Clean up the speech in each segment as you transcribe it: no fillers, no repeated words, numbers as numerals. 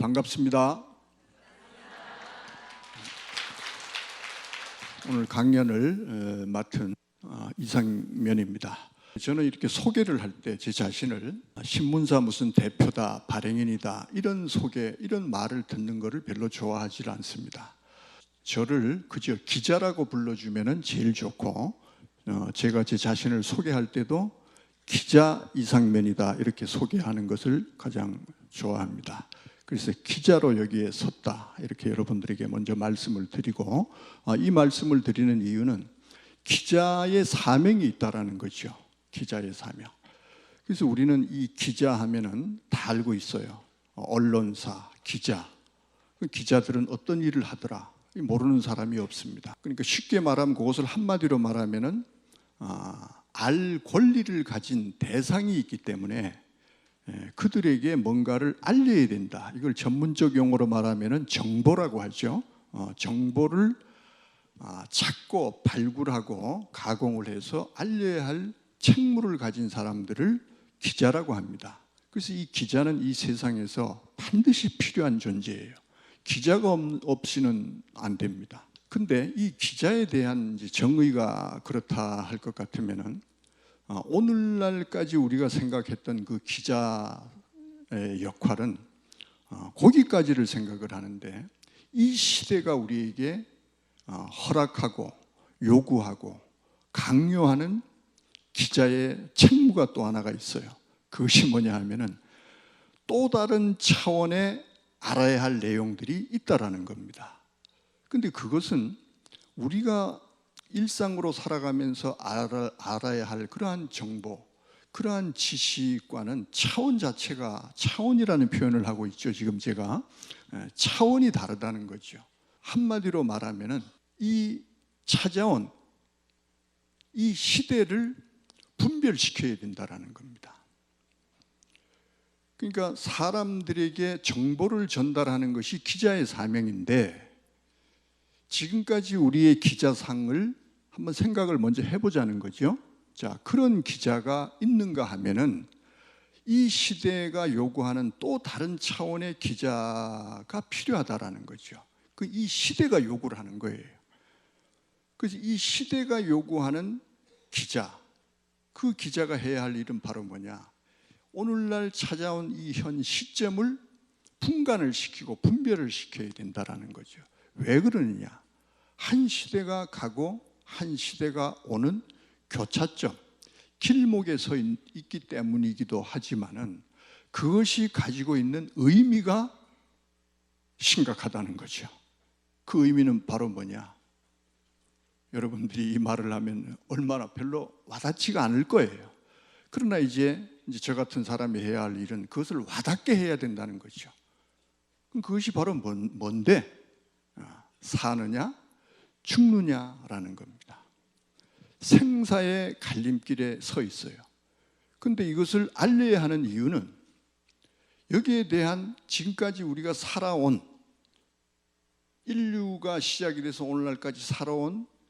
반갑습니다. 오늘 강연을 맡은 이상면입니다. 저는 이렇게 소개를 할 때 제 자신을 신문사 무슨 대표다, 발행인이다 이런 소개, 이런 말을 듣는 것을 별로 좋아하지 않습니다. 저를 그저 기자라고 불러주면 제일 좋고, 제가 제 자신을 소개할 때도 기자 이상면이다 이렇게 소개하는 것을 가장 좋아합니다. 그래서 기자로 여기에 섰다 이렇게 여러분들에게 먼저 말씀을 드리고, 이 말씀을 드리는 이유는 기자의 사명이 있다라는 거죠. 기자의 사명. 그래서 우리는 이 기자 하면은 다 알고 있어요. 언론사, 기자. 기자들은 어떤 일을 하더라 모르는 사람이 없습니다. 그러니까 쉽게 말하면 그것을 한마디로 말하면은 알 권리를 가진 대상이 있기 때문에 그들에게 뭔가를 알려야 된다. 이걸 전문적 용어로 말하면은 정보라고 하죠. 정보를 찾고 발굴하고 가공을 해서 알려야 할 책무를 가진 사람들을 기자라고 합니다. 그래서 이 기자는 이 세상에서 반드시 필요한 존재예요. 기자가 없이는 안 됩니다. 근데 이 기자에 대한 정의가 그렇다 할 것 같으면은 오늘날까지 우리가 생각했던 그 기자의 역할은 거기까지를 생각을 하는데, 이 시대가 우리에게 허락하고 요구하고 강요하는 기자의 책무가 또 하나가 있어요. 그것이 뭐냐 하면은 또 다른 차원의 알아야 할 내용들이 있다라는 겁니다. 근데 그것은 우리가 일상으로 살아가면서 알아야 할 그러한 정보, 그러한 지식과는 차원 자체가, 차원이라는 표현을 하고 있죠. 지금 제가 차원이 다르다는 거죠. 한마디로 말하면은 이 찾아온 이 시대를 분별시켜야 된다라는 겁니다. 그러니까 사람들에게 정보를 전달하는 것이 기자의 사명인데, 지금까지 우리의 기자상을 한번 생각을 먼저 해보자는 거죠. 자, 그런 기자가 있는가 하면은 이 시대가 요구하는 또 다른 차원의 기자가 필요하다라는 거죠. 이 시대가 요구를 하는 거예요. 그래서 이 시대가 요구하는 기자, 그 기자가 해야 할 일은 바로 뭐냐? 오늘날 찾아온 이 현 시점을 분간을 시키고 분별을 시켜야 된다라는 거죠. 왜 그러느냐? 한 시대가 가고 한 시대가 오는 교차점, 길목에 서 있기 때문이기도 하지만은 그것이 가지고 있는 의미가 심각하다는 거죠. 그 의미는 바로 뭐냐? 여러분들이 이 말을 하면 얼마나 별로 와닿지가 않을 거예요. 그러나 이제 저 같은 사람이 해야 할 일은 그것을 와닿게 해야 된다는 거죠. 그럼 그것이 바로 뭔데? 사느냐, 죽느냐라는 겁니다. 생사의 갈림길에 서 있어요. 그런데 이것을 알려야 하는 이유는 여기에 대한 지금까지 우리가 살아온, 인류가 시작이 돼서 오늘날까지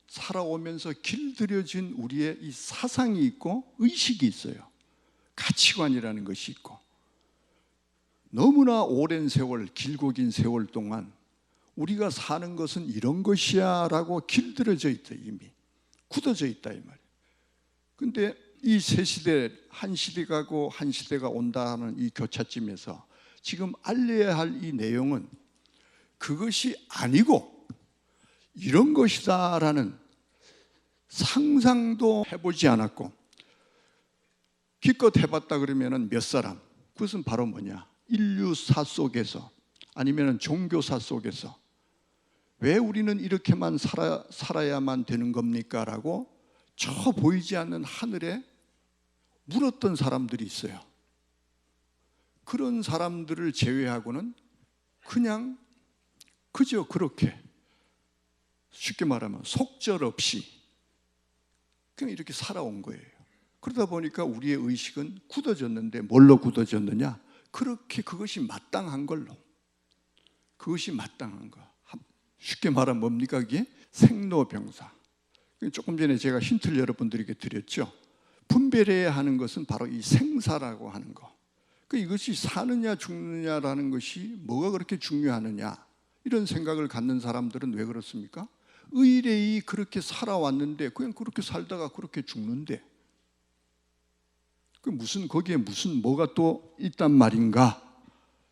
살아오면서 길들여진 우리의 이 사상이 있고 의식이 있어요. 가치관이라는 것이 있고, 너무나 오랜 세월, 길고 긴 세월 동안 우리가 사는 것은 이런 것이야 라고 길들여져 있다, 이미 굳어져 있다 이 말이에요. 근데 이 세 시대, 한 시대 가고 한 시대가 온다 하는 이 교차점에서 지금 알려야 할 이 내용은 그것이 아니고 이런 것이다 라는 상상도 해보지 않았고, 기껏 해봤다 그러면은 몇 사람, 그것은 바로 뭐냐? 인류사 속에서 아니면 종교사 속에서 왜 우리는 이렇게만 살아야만 되는 겁니까? 라고 저 보이지 않는 하늘에 물었던 사람들이 있어요. 그런 사람들을 제외하고는 그냥 그저 그렇게, 쉽게 말하면 속절없이 그냥 이렇게 살아온 거예요. 그러다 보니까 우리의 의식은 굳어졌는데, 뭘로 굳어졌느냐? 그렇게 그것이 마땅한 걸로, 그것이 마땅한 거. 쉽게 말하면 뭡니까? 그게 생로병사. 조금 전에 제가 힌트를 여러분들에게 드렸죠. 분별해야 하는 것은 바로 이 생사라고 하는 거. 이것이 사느냐 죽느냐라는 것이 뭐가 그렇게 중요하느냐, 이런 생각을 갖는 사람들은 왜 그렇습니까? 의뢰이 그렇게 살아왔는데 그냥 그렇게 살다가 그렇게 죽는데 거기에 무슨 뭐가 또 있단 말인가?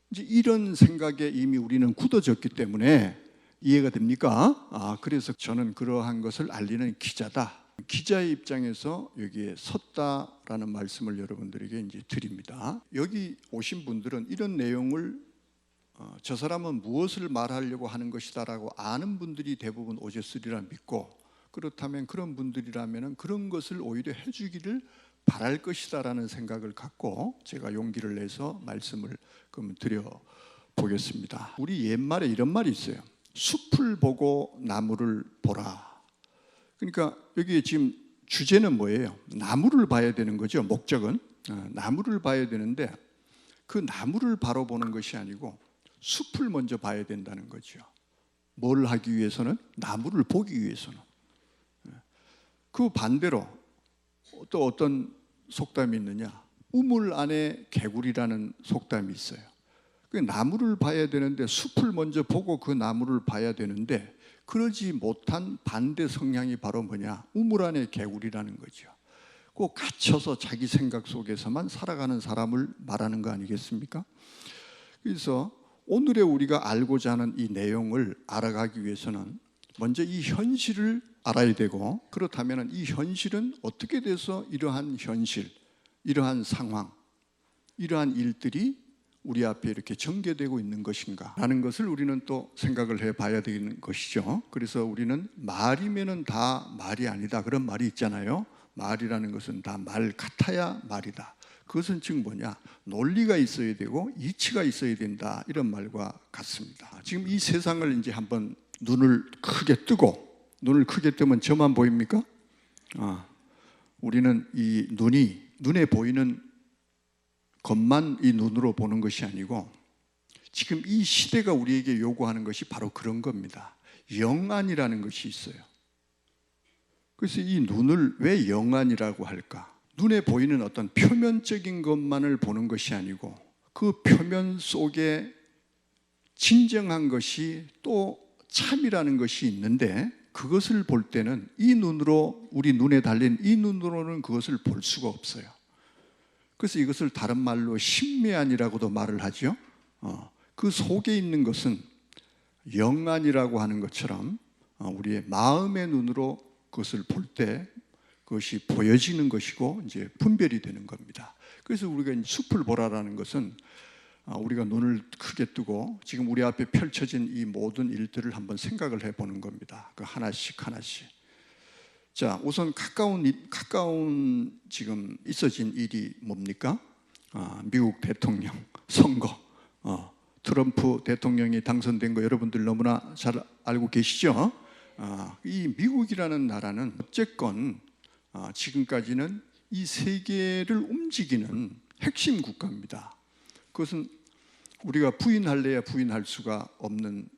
이제 이런 생각에 이미 우리는 굳어졌기 때문에, 이해가 됩니까? 그래서 저는 그러한 것을 알리는 기자다. 기자의 입장에서 여기에 섰다라는 말씀을 여러분들에게 이제 드립니다. 여기 오신 분들은 이런 내용을 저 사람은 무엇을 말하려고 하는 것이다라고 아는 분들이 대부분 오셨으리라 믿고, 그렇다면 그런 분들이라면 그런 것을 오히려 해주기를 바랄 것이다라는 생각을 갖고 제가 용기를 내서 말씀을 그럼 드려 보겠습니다. 우리 옛말에 이런 말이 있어요. 숲을 보고 나무를 보라. 그러니까 여기 지금 주제는 뭐예요? 나무를 봐야 되는 거죠. 목적은 나무를 봐야 되는데, 그 나무를 바로 보는 것이 아니고 숲을 먼저 봐야 된다는 거죠. 뭘 하기 위해서는? 나무를 보기 위해서는. 그 반대로 또 어떤 속담이 있느냐? 우물 안에 개구리라는 속담이 있어요. 그 나무를 봐야 되는데 숲을 먼저 보고 그 나무를 봐야 되는데, 그러지 못한 반대 성향이 바로 뭐냐? 우물 안에 개구리라는 거죠. 꼭 갇혀서 자기 생각 속에서만 살아가는 사람을 말하는 거 아니겠습니까? 그래서 오늘의 우리가 알고자 하는 이 내용을 알아가기 위해서는 먼저 이 현실을 알아야 되고, 그렇다면 이 현실은 어떻게 돼서 이러한 현실, 이러한 상황, 이러한 일들이 우리 앞에 이렇게 전개되고 있는 것인가 라는 것을 우리는 또 생각을 해봐야 되는 것이죠. 그래서 우리는 말이면은 다 말이 아니다, 그런 말이 있잖아요. 말이라는 것은 다 말 같아야 말이다. 그것은 즉 뭐냐? 논리가 있어야 되고 이치가 있어야 된다, 이런 말과 같습니다. 지금 이 세상을 이제 한번 눈을 크게 뜨고, 눈을 크게 뜨면 저만 보입니까? 우리는 이 눈에 보이는 것만 이 눈으로 보는 것이 아니고, 지금 이 시대가 우리에게 요구하는 것이 바로 그런 겁니다. 영안이라는 것이 있어요. 그래서 이 눈을 왜 영안이라고 할까? 눈에 보이는 어떤 표면적인 것만을 보는 것이 아니고, 그 표면 속에 진정한 것이 또 참이라는 것이 있는데, 그것을 볼 때는 이 눈으로, 우리 눈에 달린 이 눈으로는 그것을 볼 수가 없어요. 그래서 이것을 다른 말로 심미안이라고도 말을 하죠. 그 속에 있는 것은 영안이라고 하는 것처럼 우리의 마음의 눈으로 그것을 볼 때 그것이 보여지는 것이고 이제 분별이 되는 겁니다. 그래서 우리가 숲을 보라라는 것은 우리가 눈을 크게 뜨고 지금 우리 앞에 펼쳐진 이 모든 일들을 한번 생각을 해보는 겁니다. 그 하나씩 하나씩. 자, 우선 가까운 지금 있어진 일이 뭡니까? 미국 대통령 선거. 트럼프 대통령이 당선된 거 여러분들 너무나 잘 알고 계시죠? 이 미국이라는 나라는 어쨌건 지금까지는 이 세계를 움직이는 핵심 국가입니다. 그것은 우리가 부인할래야 부인할 수가 없는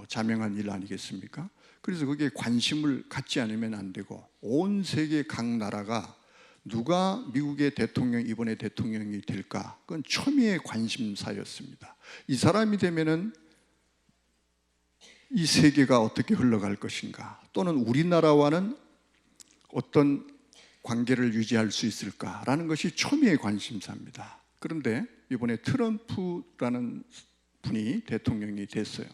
자명한 일 아니겠습니까? 그래서 거기에 관심을 갖지 않으면 안 되고, 온 세계 각 나라가 누가 미국의 대통령, 이번에 대통령이 될까? 그건 초미의 관심사였습니다. 이 사람이 되면은 이 세계가 어떻게 흘러갈 것인가? 또는 우리나라와는 어떤 관계를 유지할 수 있을까라는 것이 초미의 관심사입니다. 그런데 이번에 트럼프라는 분이 대통령이 됐어요.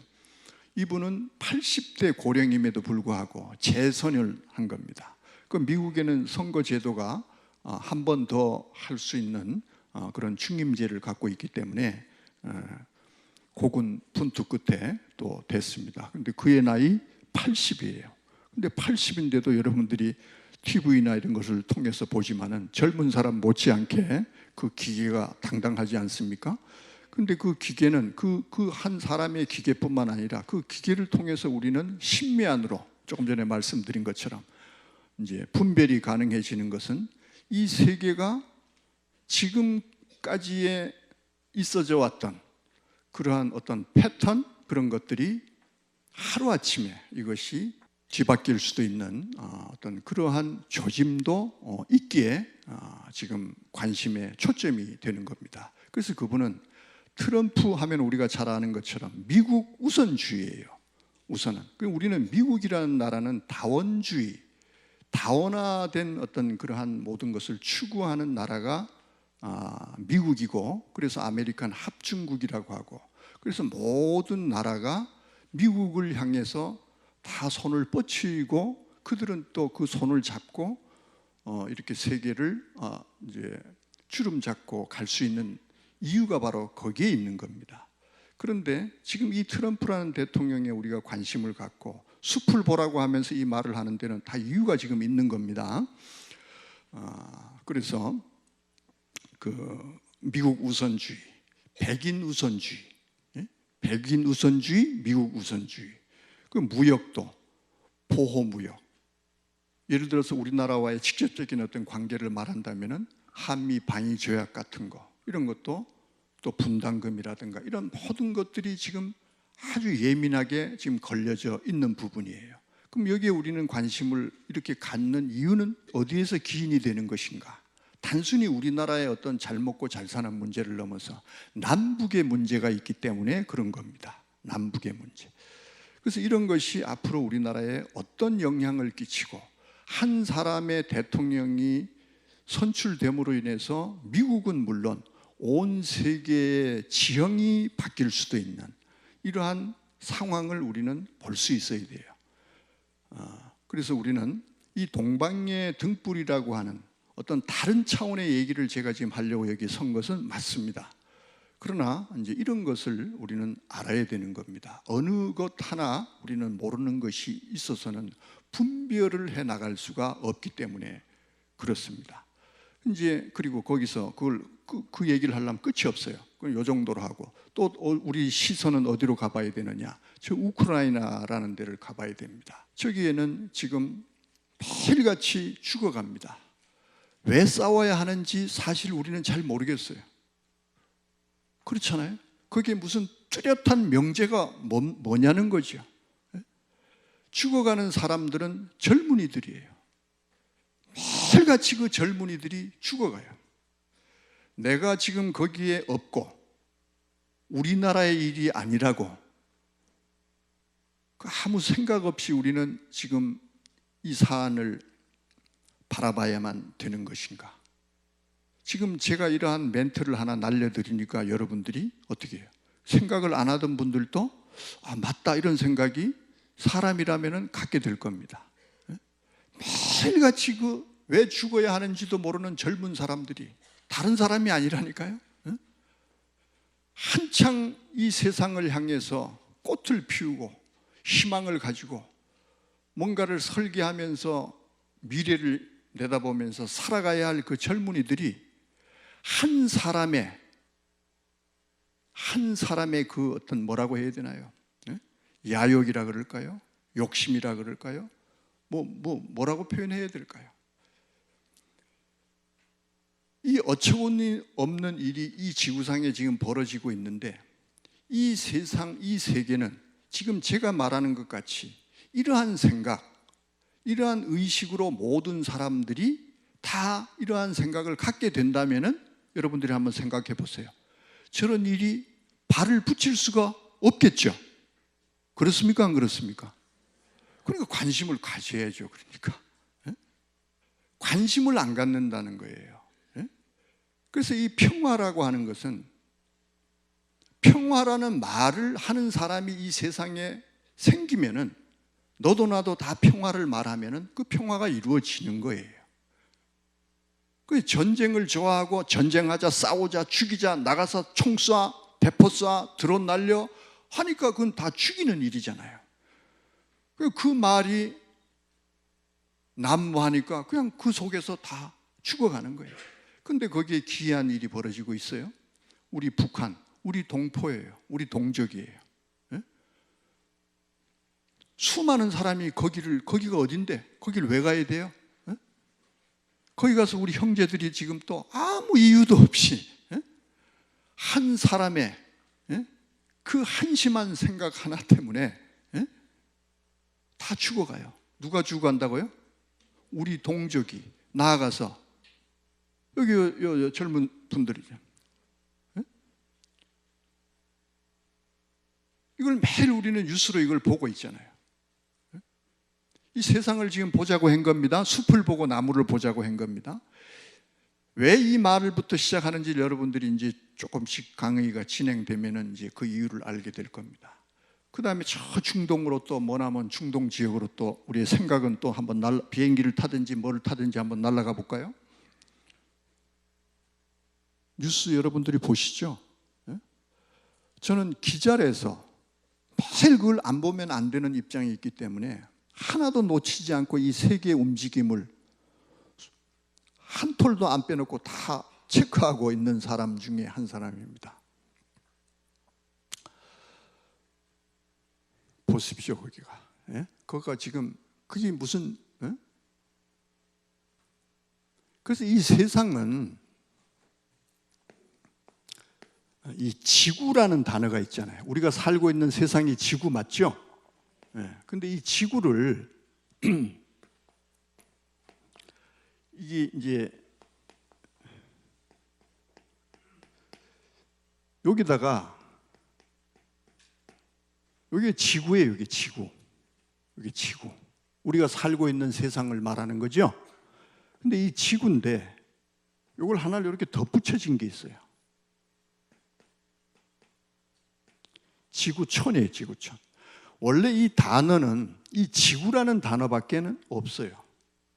이분은 80대 고령임에도 불구하고 재선을 한 겁니다. 그 미국에는 선거 제도가 한 번 더 할 수 있는 그런 중임제를 갖고 있기 때문에 고군 분투 끝에 또 됐습니다. 근데 그의 나이 80이에요. 근데 80인데도 여러분들이 TV나 이런 것을 통해서 보지만은 젊은 사람 못지않게 그 기계가 당당하지 않습니까? 근데 그 기계는 그 한 사람의 기계뿐만 아니라 그 기계를 통해서 우리는 심미안으로, 조금 전에 말씀드린 것처럼 이제 분별이 가능해지는 것은 이 세계가 지금까지의 있어져 왔던 그러한 어떤 패턴, 그런 것들이 하루아침에 이것이 뒤바뀔 수도 있는 어떤 그러한 조짐도 있기에 지금 관심의 초점이 되는 겁니다. 그래서 그분은 트럼프 하면 우리가 잘 아는 것처럼 미국 우선주의예요. 우선은. 우리는 미국이라는 나라는 다원주의, 다원화된 어떤 그러한 모든 것을 추구하는 나라가 미국이고, 그래서 아메리칸 합중국이라고 하고, 그래서 모든 나라가 미국을 향해서 다 손을 뻗치고 그들은 또 그 손을 잡고 이렇게 세계를 이제 주름 잡고 갈 수 있는 이유가 바로 거기에 있는 겁니다. 그런데 지금 이 트럼프라는 대통령에 우리가 관심을 갖고 숲을 보라고 하면서 이 말을 하는 데는 다 이유가 지금 있는 겁니다. 그래서 그 미국 우선주의, 백인 우선주의, 백인 우선주의, 미국 우선주의. 그 무역도 보호무역. 예를 들어서 우리나라와의 직접적인 어떤 관계를 말한다면은 한미 방위 조약 같은 거, 이런 것도 또 분담금이라든가 이런 모든 것들이 지금 아주 예민하게 지금 걸려져 있는 부분이에요. 그럼 여기에 우리는 관심을 이렇게 갖는 이유는 어디에서 기인이 되는 것인가? 단순히 우리나라의 어떤 잘 먹고 잘 사는 문제를 넘어서 남북의 문제가 있기 때문에 그런 겁니다. 남북의 문제. 그래서 이런 것이 앞으로 우리나라에 어떤 영향을 끼치고, 한 사람의 대통령이 선출됨으로 인해서 미국은 물론 온 세계의 지형이 바뀔 수도 있는 이러한 상황을 우리는 볼 수 있어야 돼요. 그래서 우리는 이 동방의 등불이라고 하는 어떤 다른 차원의 얘기를 제가 지금 하려고 여기 선 것은 맞습니다. 그러나 이제 이런 것을 우리는 알아야 되는 겁니다. 어느 것 하나 우리는 모르는 것이 있어서는 분별을 해 나갈 수가 없기 때문에 그렇습니다. 이제 그리고 거기서 그 얘기를 하려면 끝이 없어요. 요 정도로 하고 또 우리 시선은 어디로 가봐야 되느냐? 저 우크라이나라는 데를 가봐야 됩니다. 저기에는 지금 매일같이 죽어갑니다. 왜 싸워야 하는지 사실 우리는 잘 모르겠어요. 그렇잖아요. 그게 무슨 뚜렷한 명제가 뭐냐는 거죠. 죽어가는 사람들은 젊은이들이에요. 매일같이 그 젊은이들이 죽어가요. 내가 지금 거기에 없고 우리나라의 일이 아니라고 아무 생각 없이 우리는 지금 이 사안을 바라봐야만 되는 것인가? 지금 제가 이러한 멘트를 하나 날려드리니까 여러분들이 어떻게 해요? 생각을 안 하던 분들도 맞다 이런 생각이 사람이라면 갖게 될 겁니다. 매일같이 왜 죽어야 하는지도 모르는 젊은 사람들이 다른 사람이 아니라니까요. 한창 이 세상을 향해서 꽃을 피우고 희망을 가지고 뭔가를 설계하면서 미래를 내다보면서 살아가야 할 그 젊은이들이 한 사람의 그 어떤 뭐라고 해야 되나요? 야욕이라 그럴까요? 욕심이라 그럴까요? 뭐라고 표현해야 될까요? 이 어처구니 없는 일이 이 지구상에 지금 벌어지고 있는데, 이 세상, 이 세계는 지금 제가 말하는 것 같이 이러한 생각, 이러한 의식으로 모든 사람들이 다 이러한 생각을 갖게 된다면은 여러분들이 한번 생각해 보세요. 저런 일이 발을 붙일 수가 없겠죠. 그렇습니까? 안 그렇습니까? 그러니까 관심을 가져야죠. 그러니까 관심을 안 갖는다는 거예요. 그래서 이 평화라고 하는 것은, 평화라는 말을 하는 사람이 이 세상에 생기면은 너도 나도 다 평화를 말하면은 그 평화가 이루어지는 거예요. 그 전쟁을 좋아하고 전쟁하자, 싸우자, 죽이자, 나가서 총 쏴, 대포 쏴, 드론 날려 하니까 그건 다 죽이는 일이잖아요. 그 말이 난무하니까 그냥 그 속에서 다 죽어가는 거예요. 근데 거기에 기이한 일이 벌어지고 있어요. 우리 북한, 우리 동포예요. 우리 동족이에요. 수많은 사람이 거기가 어딘데? 거기를 왜 가야 돼요? 거기 가서 우리 형제들이 지금 또 아무 이유도 없이 한 사람의 그 한심한 생각 하나 때문에 다 죽어가요. 누가 주고 간다고요? 우리 동족이 나아가서 여기 요 젊은 분들이죠. 네? 이걸 매일 우리는 뉴스로 이걸 보고 있잖아요. 네? 이 세상을 지금 보자고 한 겁니다. 숲을 보고 나무를 보자고 한 겁니다. 왜 이 말을부터 시작하는지 여러분들이 이제 조금씩 강의가 진행되면은 이제 그 이유를 알게 될 겁니다. 그 다음에 저 중동으로 또 머나먼 중동 지역으로 또 우리의 생각은 또 한번 비행기를 타든지 뭐를 타든지 한번 날아가 볼까요? 뉴스 여러분들이 보시죠? 저는 기자로서 매일 그걸 안 보면 안 되는 입장이 있기 때문에 하나도 놓치지 않고 이 세계의 움직임을 한 톨도 안 빼놓고 다 체크하고 있는 사람 중에 한 사람입니다. 보십시오, 거기가. 예? 거기가 지금 그게 무슨? 예? 그래서 이 세상은 이 지구라는 단어가 있잖아요. 우리가 살고 있는 세상이 지구 맞죠? 예. 근데 이 지구를 이게 이제 여기다가 여기 지구예요. 여기 지구. 여기 지구. 우리가 살고 있는 세상을 말하는 거죠. 근데 이 지구인데 이걸 하나를 이렇게 덧붙여진 게 있어요. 지구촌이에요. 지구촌. 원래 이 단어는 이 지구라는 단어밖에는 없어요.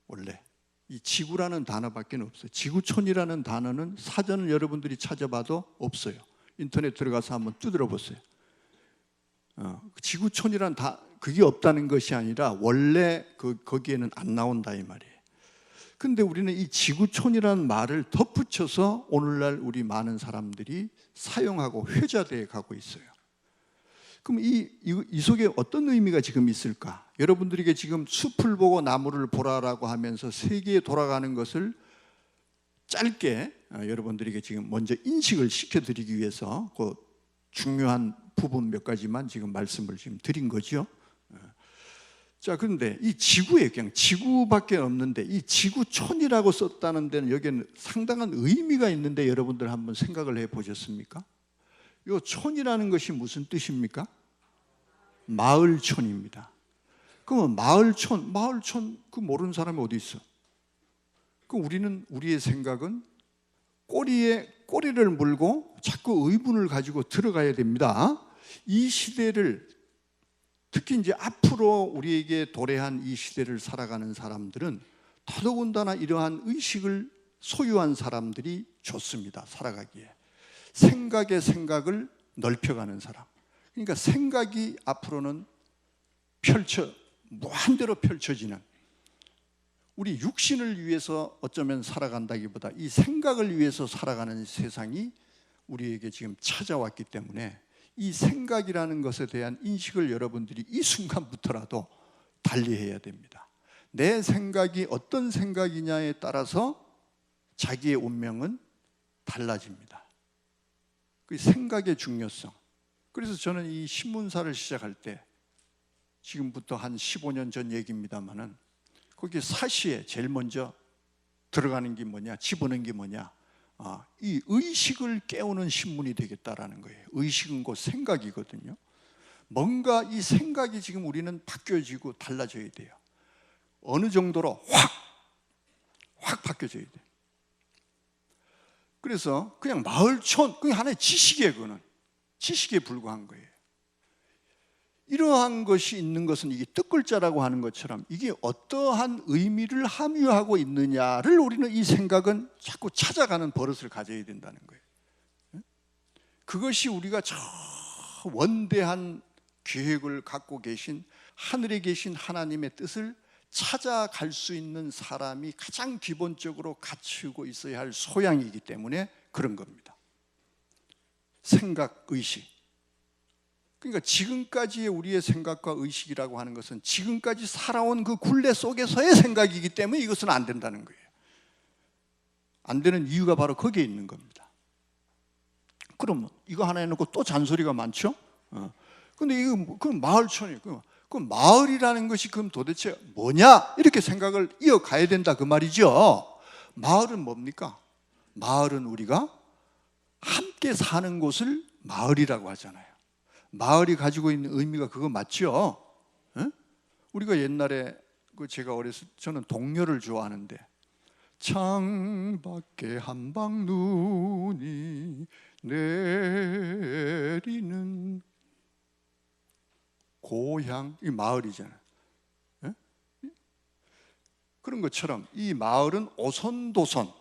원래 이 지구라는 단어밖에 없어요. 지구촌이라는 단어는 사전을 여러분들이 찾아봐도 없어요. 인터넷 들어가서 한번 두드려 보세요. 지구촌이란 그게 없다는 것이 아니라 원래 거기에는 안 나온다 이 말이에요. 근데 우리는 이 지구촌이라는 말을 덧붙여서 오늘날 우리 많은 사람들이 사용하고 회자되어 가고 있어요. 그럼 이 속에 어떤 의미가 지금 있을까? 여러분들에게 지금 숲을 보고 나무를 보라라고 하면서 세계에 돌아가는 것을 짧게 여러분들에게 지금 먼저 인식을 시켜드리기 위해서 그 중요한 부분 몇 가지만 지금 말씀을 지금 드린 거죠. 자, 그런데 이 지구에 그냥 지구밖에 없는데 이 지구촌이라고 썼다는 데는 여기에는 상당한 의미가 있는데 여러분들 한번 생각을 해 보셨습니까? 이 촌이라는 것이 무슨 뜻입니까? 마을촌입니다. 그러면 마을촌 그 모르는 사람이 어디 있어? 그럼 우리의 생각은 꼬리에 꼬리를 물고 자꾸 의문을 가지고 들어가야 됩니다. 이 시대를 특히 이제 앞으로 우리에게 도래한 이 시대를 살아가는 사람들은 더더군다나 이러한 의식을 소유한 사람들이 좋습니다. 살아가기에. 생각의 생각을 넓혀가는 사람. 그러니까 생각이 앞으로는 무한대로 펼쳐지는, 우리 육신을 위해서 어쩌면 살아간다기보다 이 생각을 위해서 살아가는 세상이 우리에게 지금 찾아왔기 때문에 이 생각이라는 것에 대한 인식을 여러분들이 이 순간부터라도 달리해야 됩니다. 내 생각이 어떤 생각이냐에 따라서 자기의 운명은 달라집니다. 그 생각의 중요성. 그래서 저는 이 신문사를 시작할 때, 지금부터 한 15년 전 얘기입니다만은, 거기 사시에 제일 먼저 들어가는 게 뭐냐, 집어넣은 게 뭐냐, 이 의식을 깨우는 신문이 되겠다라는 거예요. 의식은 곧 생각이거든요. 뭔가 이 생각이 지금 우리는 바뀌어지고 달라져야 돼요. 어느 정도로 확 바뀌어져야 돼요. 그래서 그냥 마을촌, 그게 하나의 지식이에요. 그거는 지식에 불과한 거예요. 이러한 것이 있는 것은 이게 뜻글자라고 하는 것처럼 이게 어떠한 의미를 함유하고 있느냐를 우리는 이 생각은 자꾸 찾아가는 버릇을 가져야 된다는 거예요. 그것이 우리가 저 원대한 계획을 갖고 계신 하늘에 계신 하나님의 뜻을 찾아갈 수 있는 사람이 가장 기본적으로 갖추고 있어야 할 소양이기 때문에 그런 겁니다. 생각, 의식. 그러니까 지금까지의 우리의 생각과 의식이라고 하는 것은 지금까지 살아온 그 굴레 속에서의 생각이기 때문에 이것은 안 된다는 거예요. 안 되는 이유가 바로 거기에 있는 겁니다. 그럼 이거 하나 해놓고 또 잔소리가 많죠? 근데 이거 그 마을촌이 그 그 마을이라는 것이 그럼 도대체 뭐냐? 이렇게 생각을 이어가야 된다 그 말이죠. 마을은 뭡니까? 마을은 우리가 함께 사는 곳을 마을이라고 하잖아요. 마을이 가지고 있는 의미가 그거 맞죠? 에? 우리가 옛날에 제가 어렸을 때 저는 동요를 좋아하는데 창밖에 한방 눈이 내리는 고향, 이 마을이잖아요. 에? 그런 것처럼 이 마을은 오손도손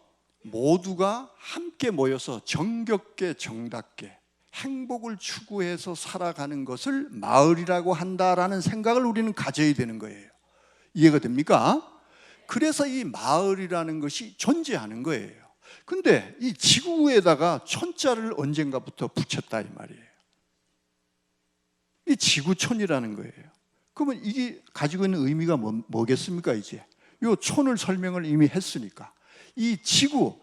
모두가 함께 모여서 정겹게 정답게 행복을 추구해서 살아가는 것을 마을이라고 한다라는 생각을 우리는 가져야 되는 거예요. 이해가 됩니까? 그래서 이 마을이라는 것이 존재하는 거예요. 근데 이 지구에다가 촌자를 언젠가부터 붙였다 이 말이에요. 이 지구촌이라는 거예요. 그러면 이게 가지고 있는 의미가 뭐겠습니까? 이제 이 촌을 설명을 이미 했으니까 이 지구,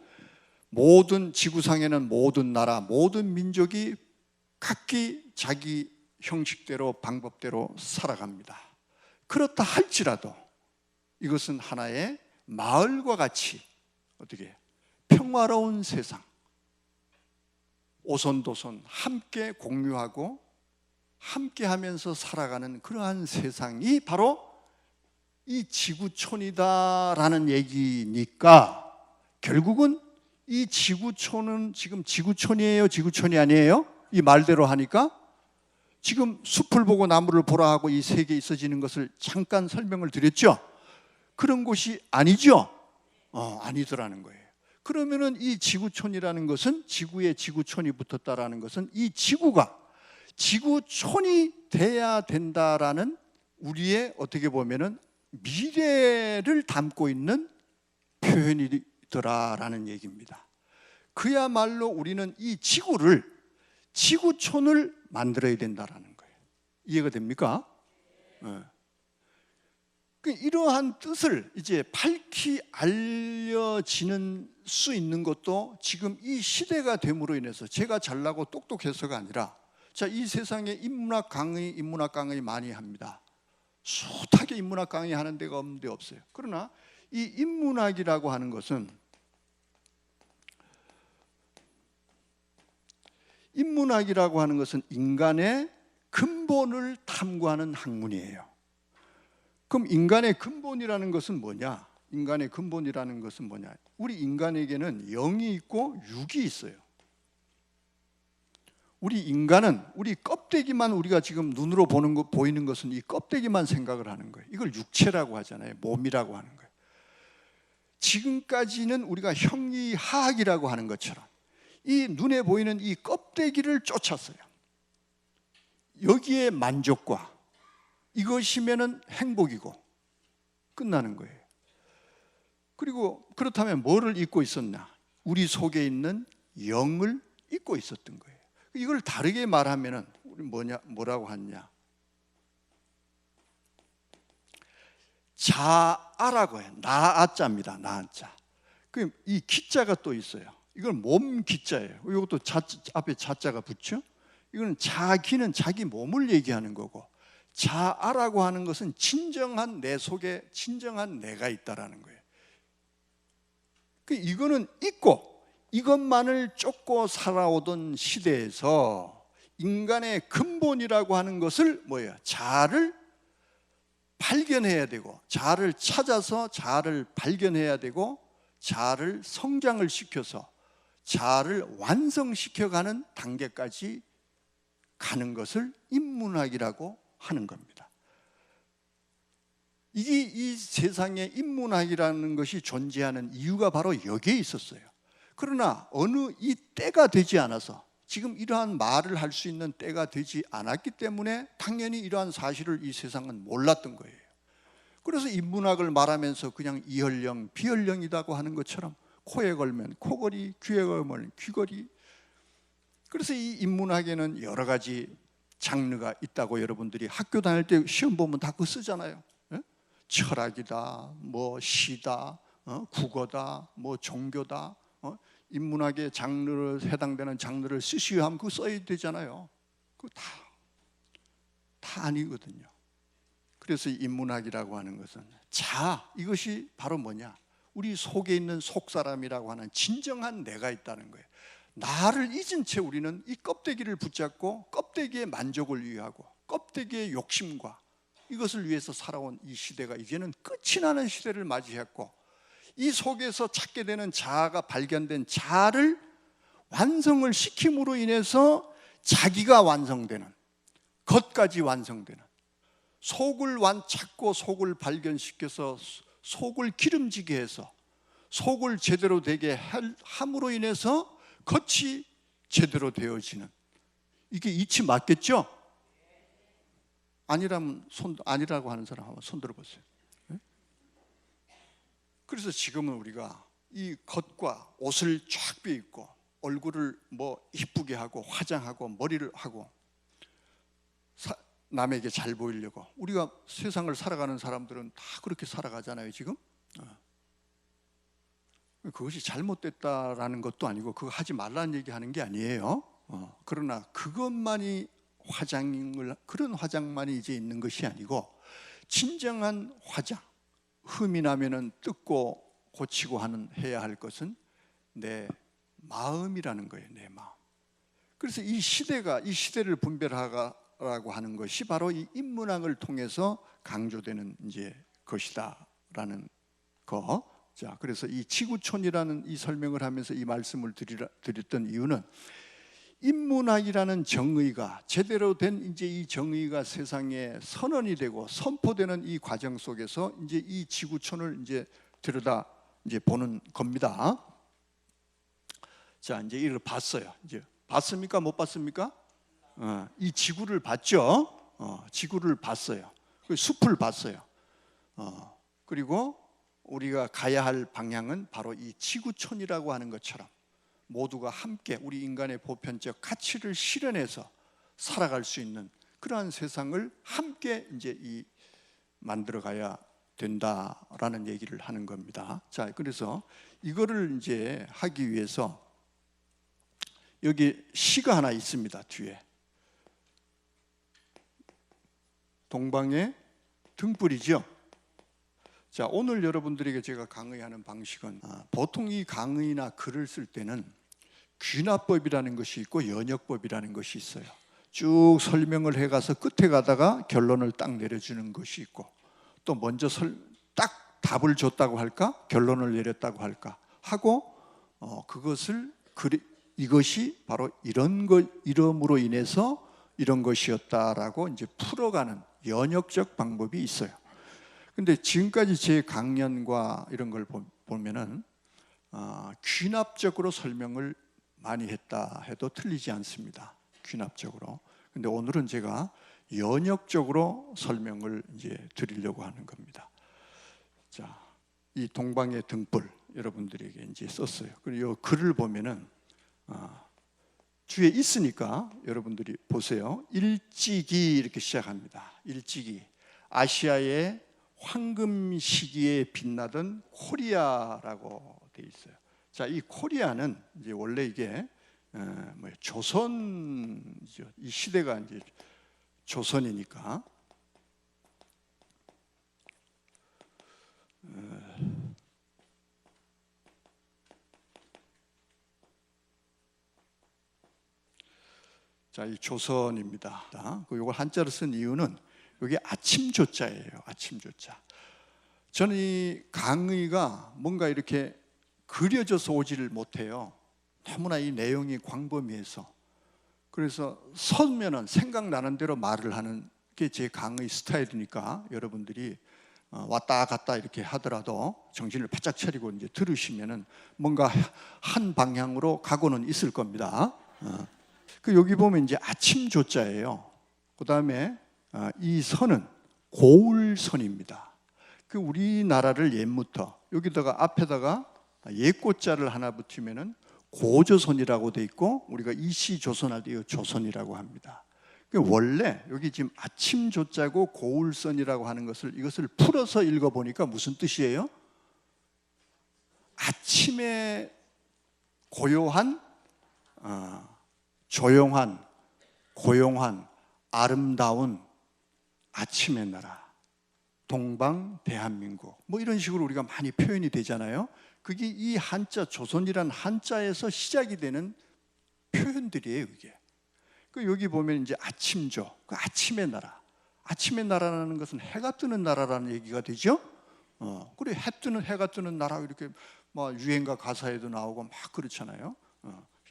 모든 지구상에는 모든 나라, 모든 민족이 각기 자기 형식대로 방법대로 살아갑니다. 그렇다 할지라도 이것은 하나의 마을과 같이 어떻게 평화로운 세상, 오손도손 함께 공유하고 함께 하면서 살아가는 그러한 세상이 바로 이 지구촌이다라는 얘기니까 결국은 이 지구촌은 지금 지구촌이에요? 지구촌이 아니에요? 이 말대로 하니까 지금 숲을 보고 나무를 보라 하고 이 세계에 있어지는 것을 잠깐 설명을 드렸죠? 그런 곳이 아니죠? 아니더라는 거예요. 그러면은 이 지구촌이라는 것은 지구에 지구촌이 붙었다라는 것은 이 지구가 지구촌이 돼야 된다라는 우리의 어떻게 보면은 미래를 담고 있는 표현이더라라는 얘기입니다. 그야말로 우리는 이 지구를 지구촌을 만들어야 된다라는 거예요. 이해가 됩니까? 이러한 뜻을 이제 밝히 알려지는 수 있는 것도 지금 이 시대가 됨으로 인해서 제가 잘나고 똑똑해서가 아니라 자, 이 세상에 인문학 강의 많이 합니다. 숱하게 인문학 강의 하는 데가 없는 데 없어요. 그러나 이 인문학이라고 하는 것은 인간의 근본을 탐구하는 학문이에요. 그럼 인간의 근본이라는 것은 뭐냐? 인간의 근본이라는 것은 뭐냐? 우리 인간에게는 영이 있고 육이 있어요. 우리 인간은 우리 껍데기만 우리가 지금 눈으로 보이는 것은 이 껍데기만 생각을 하는 거예요. 이걸 육체라고 하잖아요. 몸이라고 하는 거예요. 지금까지는 우리가 형이하학이라고 하는 것처럼 이 눈에 보이는 이 껍데기를 쫓았어요. 여기에 만족과 이것이면은 행복이고 끝나는 거예요. 그리고 그렇다면 뭐를 잊고 있었나? 우리 속에 있는 영을 잊고 있었던 거예요. 이걸 다르게 말하면은 우리 뭐라고 하냐? 자아라고 해요. 나아자입니다. 나아자. 그럼 이 기자가 또 있어요. 이건 몸 기자예요. 이것도 앞에 자자가 붙죠? 이거는 자기는 자기 몸을 얘기하는 거고 자아라고 하는 것은 진정한 내 속에 진정한 내가 있다라는 거예요. 이거는 있고 이것만을 쫓고 살아오던 시대에서 인간의 근본이라고 하는 것을 뭐예요? 자아를 발견해야 되고 자아를 찾아서 자아를 발견해야 되고 자아를 성장을 시켜서 자아를 완성시켜가는 단계까지 가는 것을 인문학이라고 하는 겁니다. 이게 이 세상에 인문학이라는 것이 존재하는 이유가 바로 여기에 있었어요. 그러나 어느 이 때가 되지 않아서 지금 이러한 말을 할 수 있는 때가 되지 않았기 때문에 당연히 이러한 사실을 이 세상은 몰랐던 거예요. 그래서 인문학을 말하면서 그냥 이혈령, 비혈령이라고 하는 것처럼 코에 걸면 코걸이, 귀에 걸면 귀걸이. 그래서 이 인문학에는 여러 가지 장르가 있다고 여러분들이 학교 다닐 때 시험 보면 다 그거 쓰잖아요. 철학이다, 뭐 시다, 국어다, 뭐 종교다. 인문학의 장르를 해당되는 장르를 쓰시오 하면 그거 써야 되잖아요. 그거 다 아니거든요. 그래서 인문학이라고 하는 것은 이것이 바로 뭐냐? 우리 속에 있는 속사람이라고 하는 진정한 내가 있다는 거예요. 나를 잊은 채 우리는 이 껍데기를 붙잡고 껍데기의 만족을 위하고 껍데기의 욕심과 이것을 위해서 살아온 이 시대가 이제는 끝이 나는 시대를 맞이했고, 이 속에서 찾게 되는 자아가 발견된 자아를 완성을 시킴으로 인해서 자기가 완성되는, 겉까지 완성되는, 속을 찾고 속을 발견시켜서 속을 기름지게 해서 속을 제대로 되게 함으로 인해서 겉이 제대로 되어지는, 이게 이치 맞겠죠? 아니라면 아니라고 하는 사람 한번 손 들어보세요. 그래서 지금은 우리가 이 겉과 옷을 쫙 빼입고 얼굴을 이쁘게 하고 화장하고 머리를 하고 남에게 잘 보이려고, 우리가 세상을 살아가는 사람들은 다 그렇게 살아가잖아요 지금. 그것이 잘못됐다라는 것도 아니고 그거 하지 말라는 얘기하는 게 아니에요. 그러나 그런 화장만이 이제 있는 것이 아니고, 진정한 화장, 흠이 나면은 뜯고 고치고 해야 할 것은 내 마음이라는 거예요. 내 마음. 그래서 이 시대를 분별하라고 하는 것이 바로 이 인문학을 통해서 강조되는 이제 것이다라는 거. 자, 그래서 이 지구촌이라는 이 설명을 하면서 이 말씀을 드렸던 이유는, 인문학이라는 정의가 제대로 된 이제 이 정의가 세상에 선언이 되고 선포되는 이 과정 속에서 이제 이 지구촌을 이제 들여다 이제 보는 겁니다. 자, 이제 이걸 봤어요. 이제 봤습니까? 못 봤습니까? 이 지구를 봤죠. 지구를 봤어요. 숲을 봤어요. 그리고 우리가 가야 할 방향은 바로 이 지구촌이라고 하는 것처럼 모두가 함께 우리 인간의 보편적 가치를 실현해서 살아갈 수 있는 그러한 세상을 함께 이제 만들어가야 된다라는 얘기를 하는 겁니다. 자, 그래서 이거를 이제 하기 위해서 여기 시가 하나 있습니다. 뒤에 동방의 등불이죠. 자, 오늘 여러분들에게 제가 강의하는 방식은 보통 이 강의나 글을 쓸 때는 귀납법이라는 것이 있고 연역법이라는 것이 있어요. 쭉 설명을 해가서 끝에 가다가 결론을 딱 내려주는 것이 있고, 또 먼저 딱 답을 줬다고 할까, 결론을 내렸다고 할까 하고 이것이 바로 이름으로 인해서 이런 것이었다라고 이제 풀어가는 연역적 방법이 있어요. 근데 지금까지 제 강연과 이런 걸 보면은 귀납적으로 설명을 많이 했다 해도 틀리지 않습니다. 귀납적으로. 근데 오늘은 제가 연역적으로 설명을 이제 드리려고 하는 겁니다. 자, 이 동방의 등불 여러분들에게 이제 썼어요. 그리고 이 글을 보면은 뒤에 있으니까 여러분들이 보세요. 일찍이 이렇게 시작합니다. 일찍이 아시아의 황금 시기에 빛나던 코리아라고 돼 있어요. 자, 이 코리아는 이제 원래 이게 조선이죠. 이 시대가 이제 조선이니까 자, 이 조선입니다. 이걸 한자로 쓴 이유는 여기 아침조자예요. 아침조자. 저는 이 강의가 뭔가 이렇게 그려져서 오지를 못해요. 너무나 이 내용이 광범위해서. 그래서 서면은 생각나는 대로 말을 하는 게 제 강의 스타일이니까 여러분들이 왔다 갔다 이렇게 하더라도 정신을 바짝 차리고 이제 들으시면은 뭔가 한 방향으로 가고는 있을 겁니다. 여기 보면 이제 아침조자예요. 그 다음에 이 선은 고울선입니다. 우리나라를 옛부터 여기다가 앞에다가 옛고자를 하나 붙이면은 고조선이라고 돼 있고, 우리가 이시조선할 때 조선이라고 합니다. 원래 여기 지금 아침조자고 고울선이라고 하는 이것을 풀어서 읽어보니까 무슨 뜻이에요? 아침에 고요한, 조용한, 고용한, 아름다운 아침의 나라. 동방 대한민국 뭐 이런 식으로 우리가 많이 표현이 되잖아요. 그게 이 한자 조선이란 한자에서 시작이 되는 표현들이에요. 이게 여기 보면 이제 아침조, 그 아침의 나라. 아침의 나라라는 것은 해가 뜨는 나라라는 얘기가 되죠. 그리고 해가 뜨는 나라 이렇게 뭐 유행가 가사에도 나오고 막 그렇잖아요.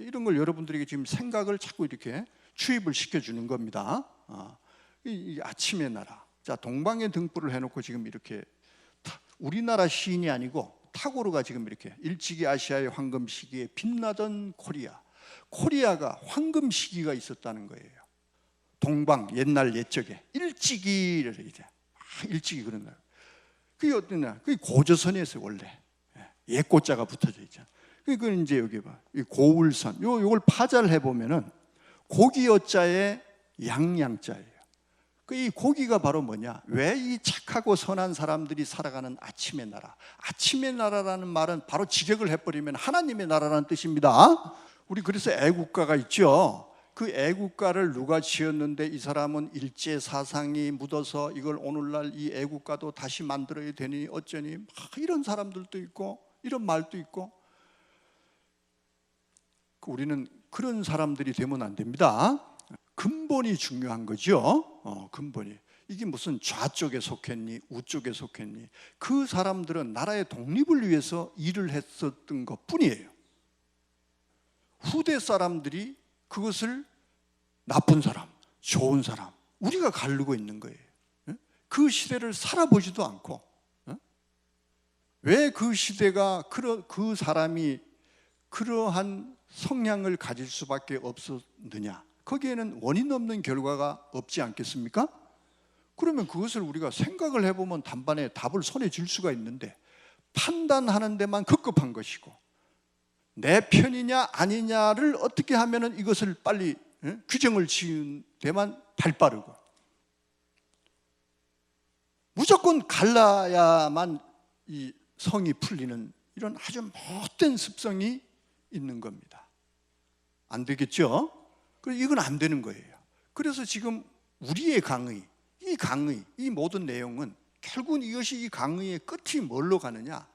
이런 걸 여러분들에게 지금 생각을 자꾸 이렇게 추입을 시켜주는 겁니다. 이 아침의 나라. 자, 동방의 등불을 해놓고 지금 이렇게 우리나라 시인이 아니고 타고르가 지금 이렇게 일찍이 아시아의 황금 시기에 빛나던 코리아가 황금 시기가 있었다는 거예요. 동방 옛날 옛적에 일찍이를 이제 일찍이 그런 거예요. 그게 어떠냐? 그게 고조선이었어요 원래. 옛고자가 붙어져 있잖아. 그건 이제 여기 봐, 이 고울선. 요걸 파자를 해보면은 고기어자에 양양자예요. 이 고기가 바로 뭐냐? 왜 이 착하고 선한 사람들이 살아가는 아침의 나라? 아침의 나라라는 말은 바로 직역을 해버리면 하나님의 나라라는 뜻입니다. 우리 그래서 애국가가 있죠. 그 애국가를 누가 지었는데 이 사람은 일제 사상이 묻어서 이걸 오늘날 이 애국가도 다시 만들어야 되니 어쩌니 막 이런 사람들도 있고 이런 말도 있고, 우리는 그런 사람들이 되면 안 됩니다. 근본이 중요한 거죠. 근본이. 이게 무슨 좌쪽에 속했니 우쪽에 속했니, 그 사람들은 나라의 독립을 위해서 일을 했었던 것 뿐이에요. 후대 사람들이 그것을 나쁜 사람, 좋은 사람, 우리가 가르고 있는 거예요. 그 시대를 살아보지도 않고, 왜 그 시대가 그 사람이 그러한 성향을 가질 수밖에 없었느냐? 거기에는 원인 없는 결과가 없지 않겠습니까? 그러면 그것을 우리가 생각을 해보면 단번에 답을 손에 쥘 수가 있는데, 판단하는 데만 급급한 것이고, 내 편이냐 아니냐를 어떻게 하면 이것을 빨리 규정을 지은 데만 발빠르고, 무조건 갈라야만 이 성이 풀리는 이런 아주 못된 습성이 있는 겁니다. 안 되겠죠? 이건 안 되는 거예요. 그래서 지금 우리의 강의, 이 모든 내용은 결국은 이것이 이 강의의 끝이 뭘로 가느냐?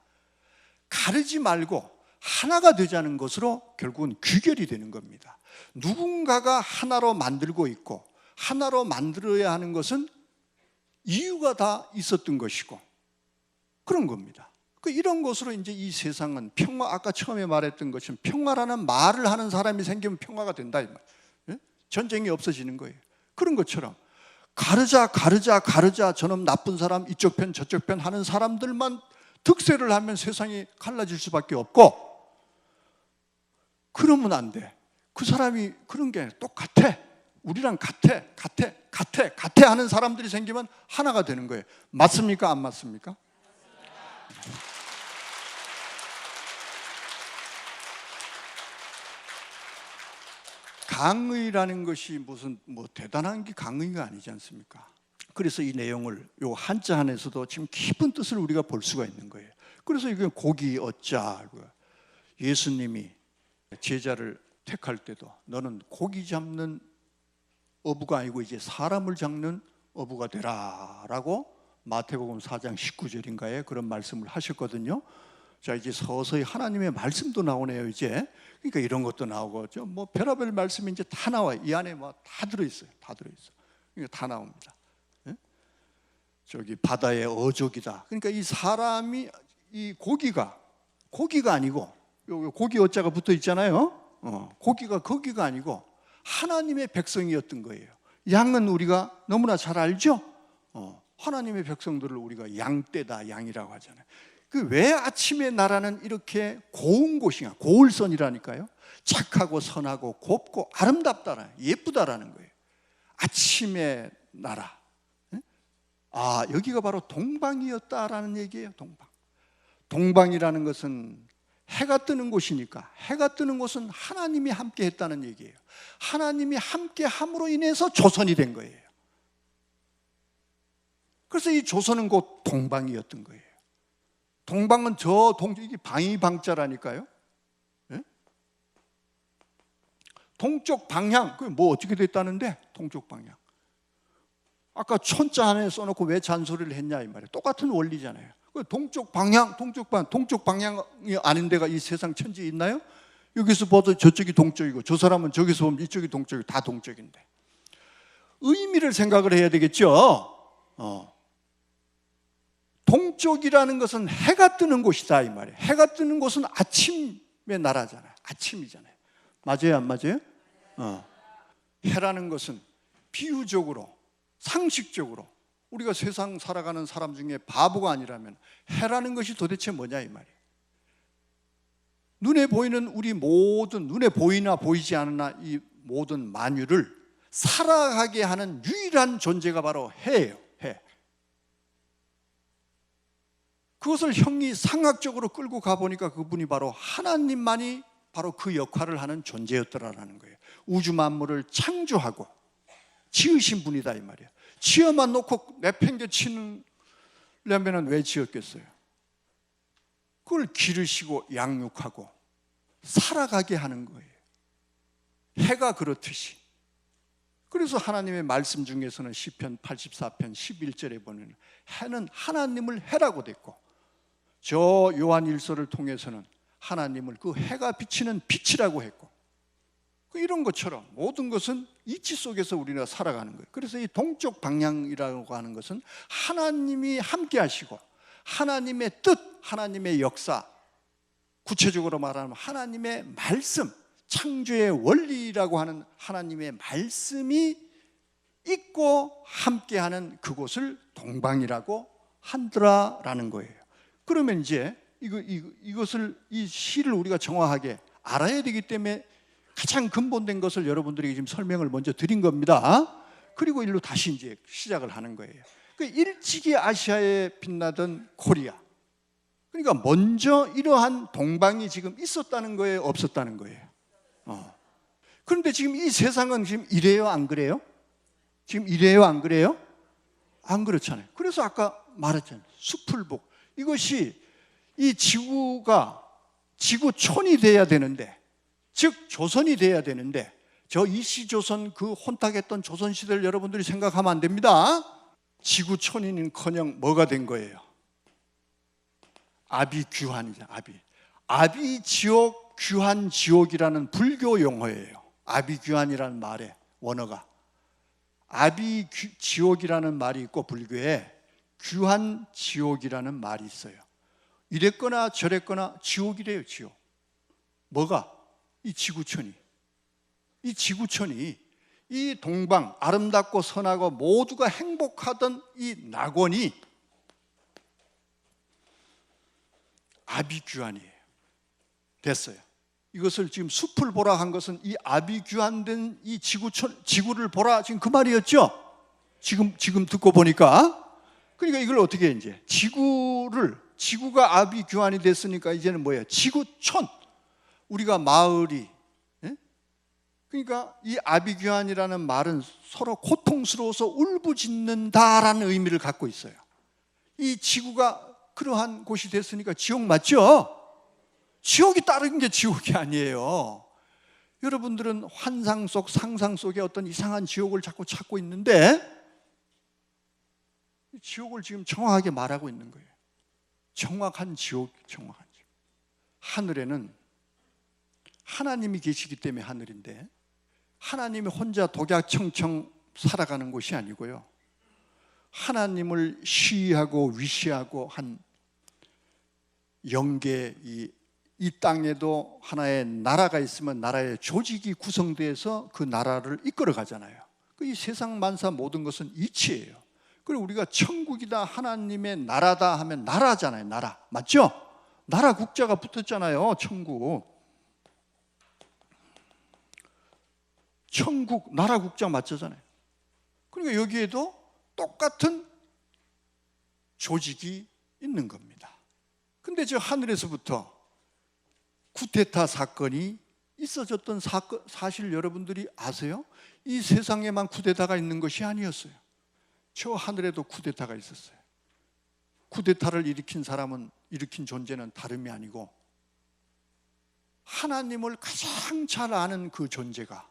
가르지 말고 하나가 되자는 것으로 결국은 귀결이 되는 겁니다. 누군가가 하나로 만들고 있고, 하나로 만들어야 하는 것은 이유가 다 있었던 것이고 그런 겁니다. 이런 것으로 이제 이 세상은 평화, 아까 처음에 말했던 것처럼 평화라는 말을 하는 사람이 생기면 평화가 된다 이 말. 전쟁이 없어지는 거예요. 그런 것처럼 가르자 저놈 나쁜 사람 이쪽 편 저쪽 편 하는 사람들만 득세를 하면 세상이 갈라질 수밖에 없고, 그러면 안 돼. 그 사람이 그런 게 똑같아, 우리랑 같아 하는 사람들이 생기면 하나가 되는 거예요. 맞습니까? 안 맞습니까? 강의라는 것이 무슨 대단한 게 강의가 아니지 않습니까? 그래서 이 내용을 요 한자 안에서도 지금 깊은 뜻을 우리가 볼 수가 있는 거예요. 그래서 이게 고기 어짜, 예수님이 제자를 택할 때도 너는 고기 잡는 어부가 아니고 이제 사람을 잡는 어부가 되라라고 마태복음 4장 19절인가에 그런 말씀을 하셨거든요. 자, 이제 서서히 하나님의 말씀도 나오네요. 이제 그러니까 이런 것도 나오고, 별의별 말씀이 이제 다 나와요. 이 안에 다 들어있어요. 그러니까 다 나옵니다. 저기 바다의 어족이다. 그러니까 이 사람이, 이 고기가 아니고, 요 고기 어자가 붙어 있잖아요. 고기가 거기가 아니고 하나님의 백성이었던 거예요. 양은 우리가 너무나 잘 알죠. 하나님의 백성들을 우리가 양떼다, 양이라고 하잖아요. 왜 아침의 나라는 이렇게 고운 곳이냐? 고울선이라니까요. 착하고 선하고 곱고 아름답다라, 예쁘다라는 거예요. 아침의 나라. 여기가 바로 동방이었다라는 얘기예요. 동방이라는 것은 해가 뜨는 곳이니까, 해가 뜨는 곳은 하나님이 함께 했다는 얘기예요. 하나님이 함께 함으로 인해서 조선이 된 거예요. 그래서 이 조선은 곧 동방이었던 거예요. 동방은 이게 방이방자라니까요. 동쪽 방향, 그게 어떻게 됐다는데? 동쪽 방향. 아까 천자 안에 써놓고 왜 잔소리를 했냐 이 말이에요. 똑같은 원리잖아요. 동쪽 방향이 아닌 데가 이 세상 천지에 있나요? 여기서 봐도 저쪽이 동쪽이고 저 사람은 저기서 보면 이쪽이 동쪽이고 다 동쪽인데 의미를 생각을 해야 되겠죠. 동쪽이라는 것은 해가 뜨는 곳이다 이 말이에요. 해가 뜨는 곳은 아침의 나라잖아요. 아침이잖아요. 맞아요, 안 맞아요? 해라는 것은 비유적으로, 상식적으로 우리가 세상 살아가는 사람 중에 바보가 아니라면 해라는 것이 도대체 뭐냐 이 말이에요. 눈에 보이는 우리 모든, 눈에 보이나 보이지 않으나 이 모든 만유를 살아가게 하는 유일한 존재가 바로 해예요. 해. 그것을 형이 상학적으로 끌고 가보니까 그분이 바로 하나님만이 바로 그 역할을 하는 존재였더라라는 거예요. 우주 만물을 창조하고 지으신 분이다 이 말이에요. 지어만 놓고 내팽개치려면 왜 지었겠어요? 그걸 기르시고 양육하고 살아가게 하는 거예요. 해가 그렇듯이. 그래서 하나님의 말씀 중에서는 시편 84편 11절에 보면 해는 하나님을 해라고 됐고, 저 요한일서를 통해서는 하나님을 그 해가 비치는 빛이라고 했고, 이런 것처럼 모든 것은 이치 속에서 우리가 살아가는 거예요. 그래서 이 동쪽 방향이라고 하는 것은 하나님이 함께 하시고 하나님의 뜻, 하나님의 역사, 구체적으로 말하면 하나님의 말씀, 창조의 원리라고 하는 하나님의 말씀이 있고 함께하는 그곳을 동방이라고 한다라는 거예요. 그러면 이제 이것을, 이 시를 우리가 정확하게 알아야 되기 때문에 가장 근본된 것을 여러분들에게 지금 설명을 먼저 드린 겁니다. 그리고 일로 다시 이제 시작을 하는 거예요. 일찍이 아시아에 빛나던 코리아, 그러니까 먼저 이러한 동방이 지금 있었다는 거예요, 없었다는 거예요? 그런데 지금 이 세상은 지금 이래요, 안 그래요? 지금 이래요, 안 그래요? 안 그렇잖아요. 그래서 아까 말했잖아요. 수풀복. 이것이 이 지구가 지구촌이 돼야 되는데, 즉 조선이 돼야 되는데, 저 이시조선 그 혼탁했던 조선시대를 여러분들이 생각하면 안 됩니다. 지구촌이는커녕 뭐가 된 거예요? 아비규환이죠. 아비지옥, 규환지옥이라는 불교 용어예요. 아비규환이라는 말의 원어가 아비지옥이라는 말이 있고, 불교에 규환지옥이라는 말이 있어요. 이랬거나 저랬거나 지옥이래요. 지옥. 뭐가? 이 지구촌이 이 동방, 아름답고 선하고 모두가 행복하던 이 낙원이 아비규환이에요. 됐어요. 이것을 지금 숲을 보라 한 것은 이 아비규환된 이 지구를 보라, 지금 그 말이었죠? 지금 듣고 보니까. 그러니까 이걸 어떻게 해, 이제 지구가 아비규환이 됐으니까 이제는 뭐예요? 지구촌. 우리가 마을이, 그러니까 이 아비규환이라는 말은 서로 고통스러워서 울부짖는다라는 의미를 갖고 있어요. 이 지구가 그러한 곳이 됐으니까 지옥 맞죠? 지옥이 다른 게 지옥이 아니에요. 여러분들은 환상 속, 상상 속에 어떤 이상한 지옥을 자꾸 찾고 있는데, 지옥을 지금 정확하게 말하고 있는 거예요. 정확한 지옥. 하늘에는 하나님이 계시기 때문에 하늘인데, 하나님이 혼자 독야청청 살아가는 곳이 아니고요, 하나님을 시위하고 위시하고 한 영계, 이 땅에도 하나의 나라가 있으면 나라의 조직이 구성돼서 그 나라를 이끌어 가잖아요. 이 세상 만사 모든 것은 이치예요. 그리고 우리가 천국이다, 하나님의 나라다 하면 나라잖아요. 나라. 맞죠? 나라 국자가 붙었잖아요. 천국, 나라 국자 맞잖아요. 그러니까 여기에도 똑같은 조직이 있는 겁니다. 근데 저 하늘에서부터 쿠데타 사건이 있어졌던 사실 여러분들이 아세요? 이 세상에만 쿠데타가 있는 것이 아니었어요. 저 하늘에도 쿠데타가 있었어요. 쿠데타를 일으킨 존재는 다름이 아니고 하나님을 가장 잘 아는 그 존재가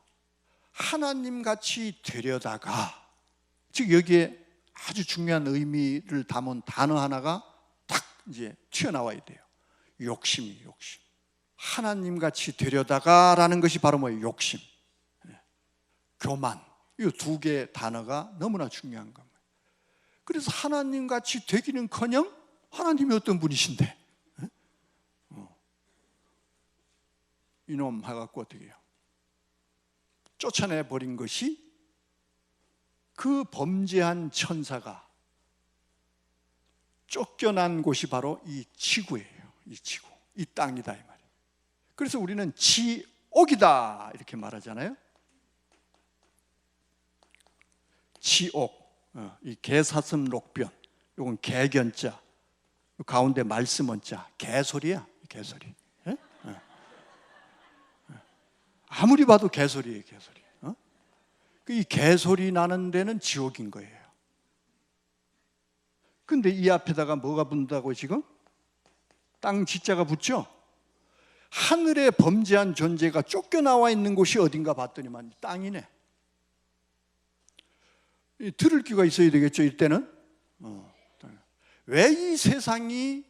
하나님같이 되려다가 즉 여기에 아주 중요한 의미를 담은 단어 하나가 딱 이제 튀어나와야 돼요. 욕심이 욕심. 하나님 같이 되려다가라는 것이 바로 뭐예요? 욕심. 교만. 이 두 개의 단어가 너무나 중요한 겁니다. 그래서 하나님 같이 되기는커녕 하나님이 어떤 분이신데 이놈 해갖고 어떻게 해요? 쫓아내 버린 것이 그 범죄한 천사가 쫓겨난 곳이 바로 이 지구예요. 이 지구, 이 땅이다 이 말이에요. 그래서 우리는 지옥이다 이렇게 말하잖아요. 지옥, 이 개사슴 록변, 이건 개견자, 가운데 말씀은 자, 개소리야, 개소리. 예? 아무리 봐도 개소리예요, 개소리. 이 개소리 나는 데는 지옥인 거예요. 근데 이 앞에다가 뭐가 붙는다고 지금? 땅 지자가 붙죠? 하늘에 범죄한 존재가 쫓겨나와 있는 곳이 어딘가 봤더니만 땅이네. 들을 귀가 있어야 되겠죠, 이때는? 왜 이 세상이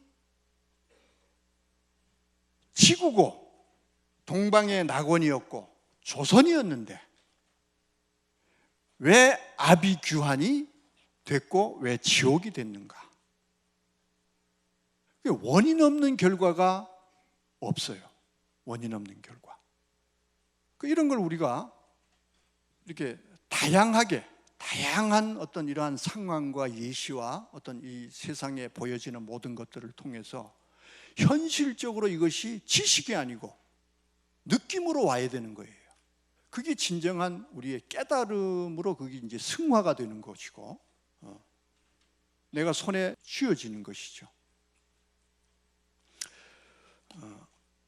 지구고 동방의 낙원이었고 조선이었는데 왜 아비규환이 됐고 왜 지옥이 됐는가? 원인 없는 결과가 없어요. 원인 없는 결과. 이런 걸 우리가 이렇게 다양한 어떤 이러한 상황과 예시와 어떤 이 세상에 보여지는 모든 것들을 통해서 현실적으로 이것이 지식이 아니고 느낌으로 와야 되는 거예요. 그게 진정한 우리의 깨달음으로 그게 이제 승화가 되는 것이고 내가 손에 쥐어지는 것이죠.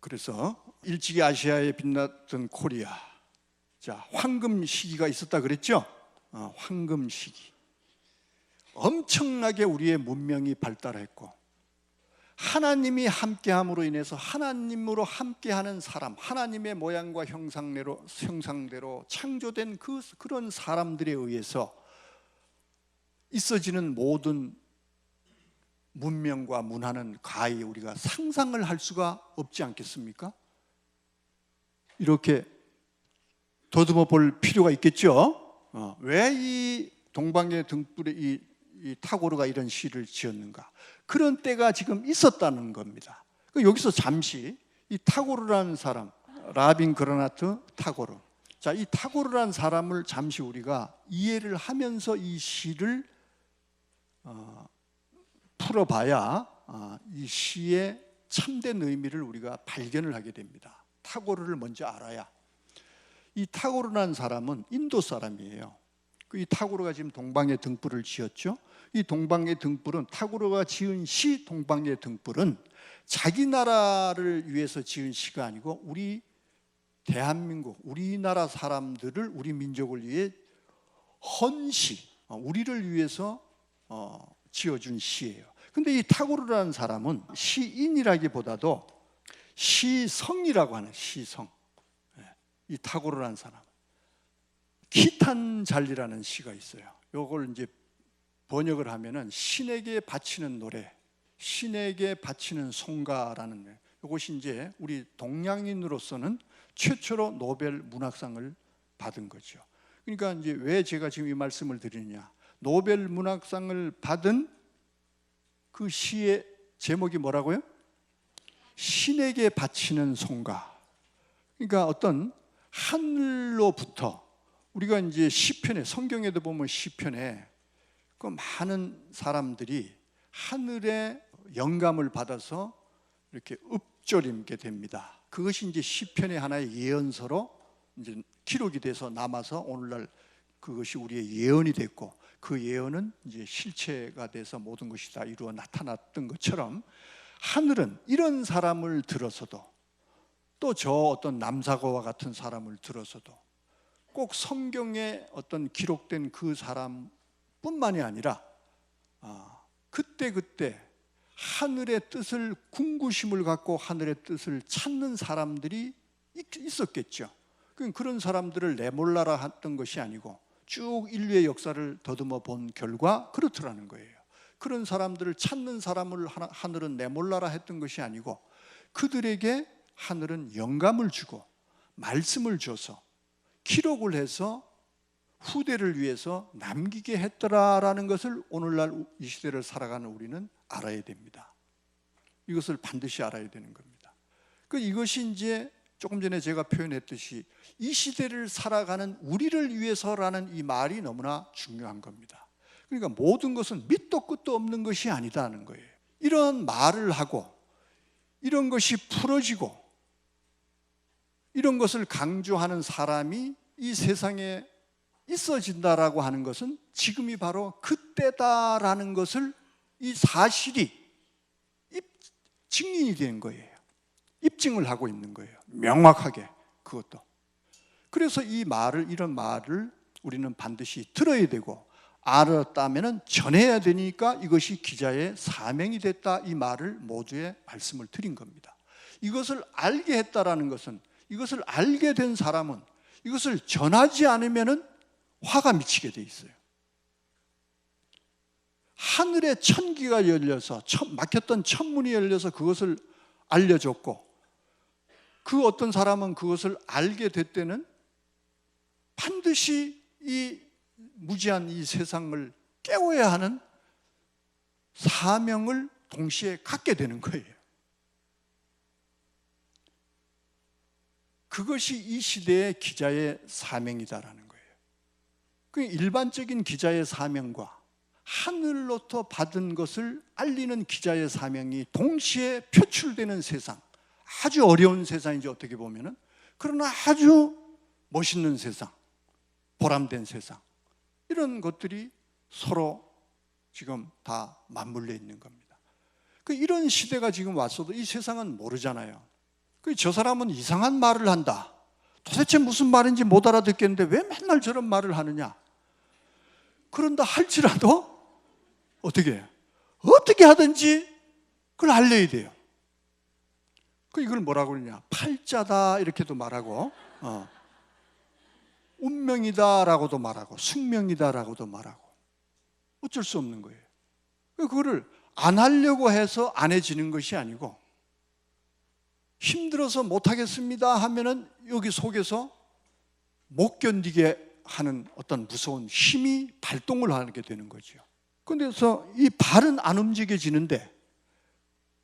그래서 일찍이 아시아에 빛났던 코리아, 자 황금 시기가 있었다 그랬죠? 황금 시기. 엄청나게 우리의 문명이 발달했고 하나님이 함께함으로 인해서 하나님으로 함께하는 사람, 하나님의 모양과 형상대로 창조된 그런 사람들에 의해서 있어지는 모든 문명과 문화는 가히 우리가 상상을 할 수가 없지 않겠습니까? 이렇게 더듬어 볼 필요가 있겠죠? 왜 이 동방의 등불에 이 타고르가 이런 시를 지었는가? 그런 때가 지금 있었다는 겁니다. 여기서 잠시 이 타고르라는 사람, 라빈 그라나트 타고르. 자, 이 타고르라는 사람을 잠시 우리가 이해를 하면서 이 시를 풀어봐야 이 시의 참된 의미를 우리가 발견을 하게 됩니다. 타고르를 먼저 알아야. 이 타고르라는 사람은 인도 사람이에요. 이 타고르가 지금 동방의 등불을 지었죠. 이 동방의 등불은 타고르가 지은 시 동방의 등불은 자기 나라를 위해서 지은 시가 아니고 우리 대한민국, 우리나라 사람들을 우리 민족을 위해 헌시, 우리를 위해서 지어준 시예요. 근데 이 타고르라는 사람은 시인이라기보다도 시성이라고 하는 시성. 이 타고르라는 사람. 기탄잘리라는 시가 있어요. 요걸 이제 번역을 하면은 신에게 바치는 노래, 신에게 바치는 송가라는 거예요. 이것이 이제 우리 동양인으로서는 최초로 노벨 문학상을 받은 거죠. 그러니까 이제 왜 제가 지금 이 말씀을 드리느냐? 노벨 문학상을 받은 그 시의 제목이 뭐라고요? 신에게 바치는 송가. 그러니까 어떤 하늘로부터 우리가 이제 시편에 성경에도 보면 시편에 그 많은 사람들이 하늘의 영감을 받아서 이렇게 읊조림게 됩니다. 그것이 이제 시편의 하나의 예언서로 이제 기록이 돼서 남아서 오늘날 그것이 우리의 예언이 됐고 그 예언은 이제 실체가 돼서 모든 것이 다 이루어 나타났던 것처럼 하늘은 이런 사람을 들어서도 또 저 어떤 남사고와 같은 사람을 들어서도 꼭 성경에 어떤 기록된 그 사람뿐만이 아니라 그때 하늘의 뜻을 궁구심을 갖고 하늘의 뜻을 찾는 사람들이 있었겠죠. 그런 사람들을 내몰라라 했던 것이 아니고 쭉 인류의 역사를 더듬어 본 결과 그렇더라는 거예요. 그런 사람들을 찾는 사람을 하늘은 내몰라라 했던 것이 아니고 그들에게 하늘은 영감을 주고 말씀을 줘서 기록을 해서 후대를 위해서 남기게 했더라라는 것을 오늘날 이 시대를 살아가는 우리는 알아야 됩니다. 이것을 반드시 알아야 되는 겁니다. 이것이 이제 조금 전에 제가 표현했듯이 이 시대를 살아가는 우리를 위해서라는 이 말이 너무나 중요한 겁니다. 그러니까 모든 것은 밑도 끝도 없는 것이 아니다는 거예요. 이런 말을 하고 이런 것이 풀어지고 이런 것을 강조하는 사람이 이 세상에 있어진다라고 하는 것은 지금이 바로 그때다라는 것을 이 사실이 증인이 되는 거예요. 입증을 하고 있는 거예요. 명확하게 그것도. 그래서 이런 말을 우리는 반드시 들어야 되고 알았다면 전해야 되니까 이것이 기자의 사명이 됐다 이 말을 모두에 말씀을 드린 겁니다. 이것을 알게 했다라는 것은 이것을 알게 된 사람은 이것을 전하지 않으면 화가 미치게 돼 있어요. 하늘의 천기가 열려서 막혔던 천문이 열려서 그것을 알려줬고 그 어떤 사람은 그것을 알게 됐다는 반드시 이 무지한 이 세상을 깨워야 하는 사명을 동시에 갖게 되는 거예요. 그것이 이 시대의 기자의 사명이다라는 거예요. 그 일반적인 기자의 사명과 하늘로부터 받은 것을 알리는 기자의 사명이 동시에 표출되는 세상, 아주 어려운 세상이죠 어떻게 보면은. 그러나 아주 멋있는 세상, 보람된 세상, 이런 것들이 서로 지금 다 맞물려 있는 겁니다. 이런 시대가 지금 왔어도 이 세상은 모르잖아요. 저 사람은 이상한 말을 한다. 도대체 무슨 말인지 못 알아듣겠는데 왜 맨날 저런 말을 하느냐. 그런다 할지라도 어떻게 해요? 어떻게 하든지 그걸 알려야 돼요. 이걸 뭐라고 그러냐? 팔자다 이렇게도 말하고 운명이다라고도 말하고 숙명이다라고도 말하고 어쩔 수 없는 거예요. 그거를 안 하려고 해서 안 해지는 것이 아니고 힘들어서 못하겠습니다 하면은 여기 속에서 못 견디게 하는 어떤 무서운 힘이 발동을 하게 되는 거죠. 그래서 이 발은 안 움직여지는데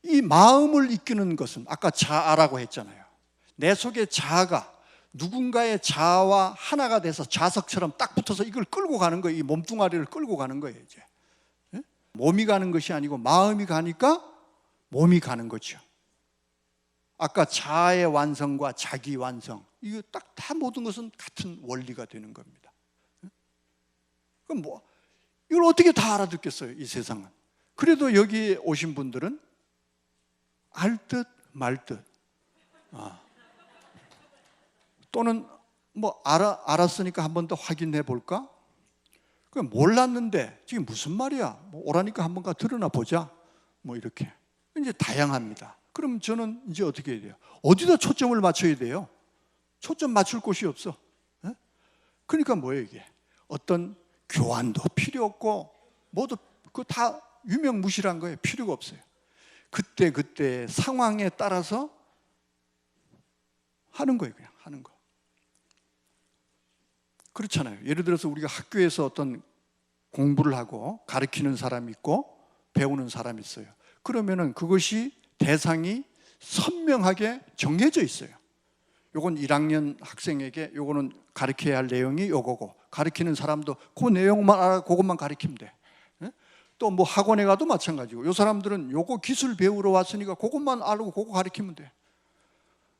이 마음을 이끄는 것은 아까 자아라고 했잖아요. 내 속의 자아가 누군가의 자아와 하나가 돼서 좌석처럼 딱 붙어서 이걸 끌고 가는 거예요. 이 몸뚱아리를 끌고 가는 거예요. 이제 몸이 가는 것이 아니고 마음이 가니까 몸이 가는 거죠. 아까 자아의 완성과 자기 완성, 이거 딱 다 모든 것은 같은 원리가 되는 겁니다. 그럼 이걸 어떻게 다 알아듣겠어요, 이 세상은? 그래도 여기 오신 분들은 알 듯 말 듯, 또는 알았으니까 한 번 더 확인해 볼까? 몰랐는데 지금 무슨 말이야? 오라니까 한 번가 들으나 보자. 이렇게 이제 다양합니다. 그럼 저는 이제 어떻게 해야 돼요? 어디다 초점을 맞춰야 돼요? 초점 맞출 곳이 없어. 그러니까 뭐예요 이게? 어떤 교환도 필요 없고 모두 그거 다 유명무실한 거예요. 필요가 없어요. 그때 상황에 따라서 하는 거예요. 그냥 하는 거. 그렇잖아요. 예를 들어서 우리가 학교에서 어떤 공부를 하고 가르치는 사람이 있고 배우는 사람이 있어요. 그러면은 그것이 대상이 선명하게 정해져 있어요. 요건 1학년 학생에게 요거는 가르쳐야 할 내용이 요거고, 가르치는 사람도 그 내용만 알아 그것만 가르치면 돼. 또 학원에 가도 마찬가지고, 요 사람들은 요거 기술 배우러 왔으니까 그것만 알고 그거 가르치면 돼.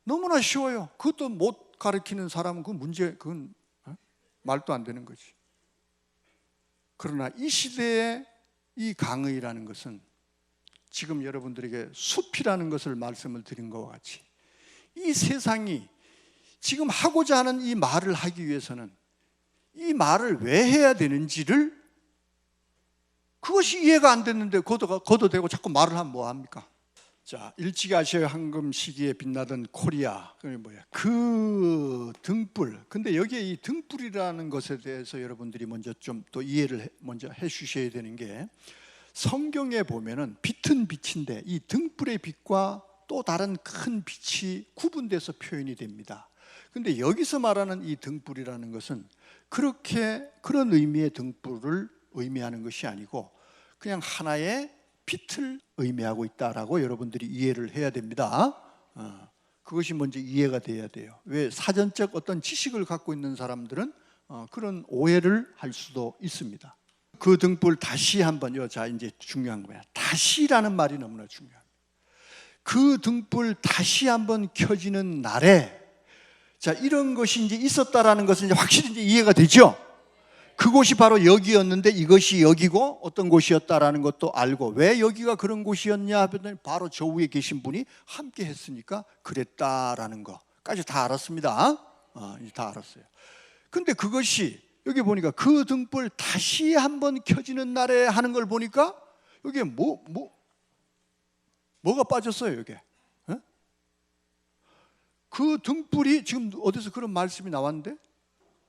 너무나 쉬워요. 그것도 못 가르치는 사람은 그건 말도 안 되는 거지. 그러나 이 시대의 이 강의라는 것은 지금 여러분들에게 숲이라는 것을 말씀을 드린 것과 같이 이 세상이 지금 하고자 하는 이 말을 하기 위해서는 이 말을 왜 해야 되는지를, 그것이 이해가 안 됐는데 걷어대고 자꾸 말을 하면 뭐합니까? 자, 일찍아시아 황금 시기에 빛나던 코리아, 그 등불. 근데 여기에 이 등불이라는 것에 대해서 여러분들이 먼저 좀 또 이해를 먼저 해주셔야 되는 게, 성경에 보면은 빛은 빛인데 이 등불의 빛과 또 다른 큰 빛이 구분돼서 표현이 됩니다. 근데 여기서 말하는 이 등불이라는 것은 그런 의미의 등불을 의미하는 것이 아니고 그냥 하나의 빛을 의미하고 있다라고 여러분들이 이해를 해야 됩니다. 그것이 먼저 이해가 돼야 돼요. 왜? 사전적 어떤 지식을 갖고 있는 사람들은 그런 오해를 할 수도 있습니다. 그 등불 다시 한번요. 자, 이제 중요한 거야. 다시라는 말이 너무나 중요합니다. 그 등불 다시 한번 켜지는 날에, 자, 이런 것이 이제 있었다라는 것은 이제 확실히 이제 이해가 되죠. 그곳이 바로 여기였는데 이것이 여기고 어떤 곳이었다라는 것도 알고, 왜 여기가 그런 곳이었냐 하면 바로 저 위에 계신 분이 함께 했으니까 그랬다라는 것까지 다 알았습니다. 이제 다 알았어요. 근데 그것이 여기 보니까 그 등불 다시 한번 켜지는 날에 하는 걸 보니까 여기에 뭐가 빠졌어요, 여기에. 그 등불이 지금 어디서 그런 말씀이 나왔는데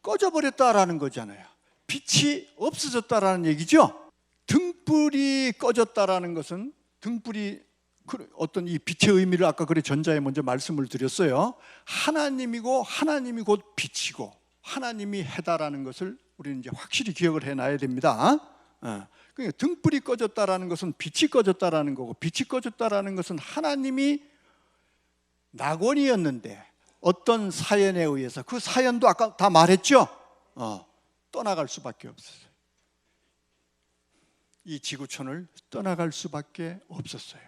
꺼져버렸다라는 거잖아요. 빛이 없어졌다라는 얘기죠. 등불이 꺼졌다라는 것은, 등불이 어떤 이 빛의 의미를 아까 그래 전자에 먼저 말씀을 드렸어요. 하나님이고 하나님이 곧 빛이고 하나님이 해다라는 것을 우리는 이제 확실히 기억을 해놔야 됩니다. 그러니까 등불이 꺼졌다라는 것은 빛이 꺼졌다라는 거고, 빛이 꺼졌다라는 것은 하나님이 낙원이었는데 어떤 사연에 의해서, 그 사연도 아까 다 말했죠. 떠나갈 수밖에 없었어요. 이 지구촌을 떠나갈 수밖에 없었어요.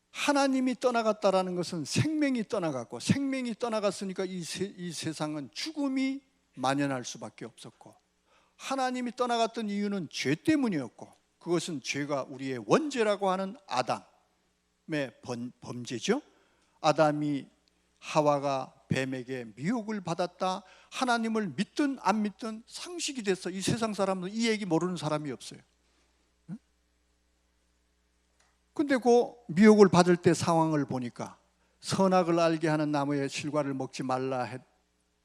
하나님이 떠나갔다라는 것은 생명이 떠나갔고, 생명이 떠나갔으니까 이 세상은 죽음이 만연할 수밖에 없었고, 하나님이 떠나갔던 이유는 죄 때문이었고, 그것은 죄가 우리의 원죄라고 하는 아담의 범죄죠. 아담이 하와가 뱀에게 미혹을 받았다. 하나님을 믿든 안 믿든 상식이 됐어. 이 세상 사람은 이 얘기 모르는 사람이 없어요. 근데 그 미혹을 받을 때 상황을 보니까 선악을 알게 하는 나무의 실과를 먹지 말라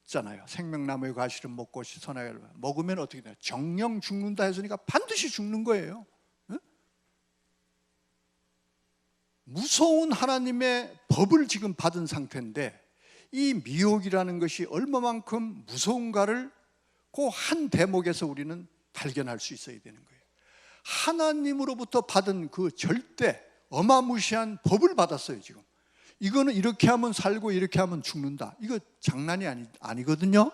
했잖아요. 생명나무의 과실은 먹고 선악을 먹으면 어떻게 돼요? 정령 죽는다 했으니까 반드시 죽는 거예요. 무서운 하나님의 법을 지금 받은 상태인데, 이 미혹이라는 것이 얼마만큼 무서운가를 그 한 대목에서 우리는 발견할 수 있어야 되는 거예요. 하나님으로부터 받은 그 절대 어마무시한 법을 받았어요. 지금 이거는 이렇게 하면 살고 이렇게 하면 죽는다, 이거 장난이 아니거든요.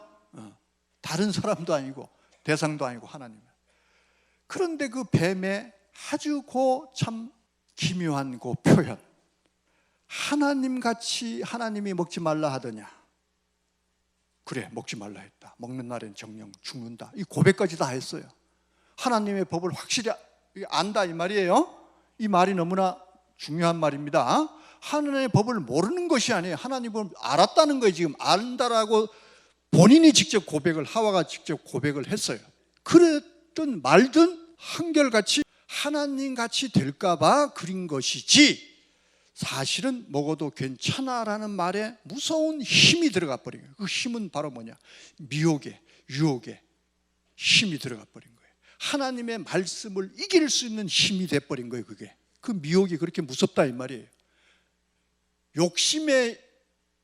다른 사람도 아니고 대상도 아니고 하나님. 그런데 그 뱀의 아주 참 기묘한 그 표현, 하나님같이 하나님이 먹지 말라 하더냐, 그래 먹지 말라 했다, 먹는 날엔 정령 죽는다, 이 고백까지 다 했어요. 하나님의 법을 확실히 안다 이 말이에요. 이 말이 너무나 중요한 말입니다. 하나님의 법을 모르는 것이 아니에요. 하나님을 알았다는 거예요. 지금 안다라고 본인이 직접 고백을, 하와가 직접 고백을 했어요. 그랬든 말든 한결같이 하나님같이 될까 봐 그린 것이지, 사실은 먹어도 괜찮아라는 말에 무서운 힘이 들어가 버린 거예요. 그 힘은 바로 뭐냐? 미혹에, 유혹에 힘이 들어가 버린 거예요. 하나님의 말씀을 이길 수 있는 힘이 돼버린 거예요. 그게, 그 미혹이 그렇게 무섭다 이 말이에요. 욕심의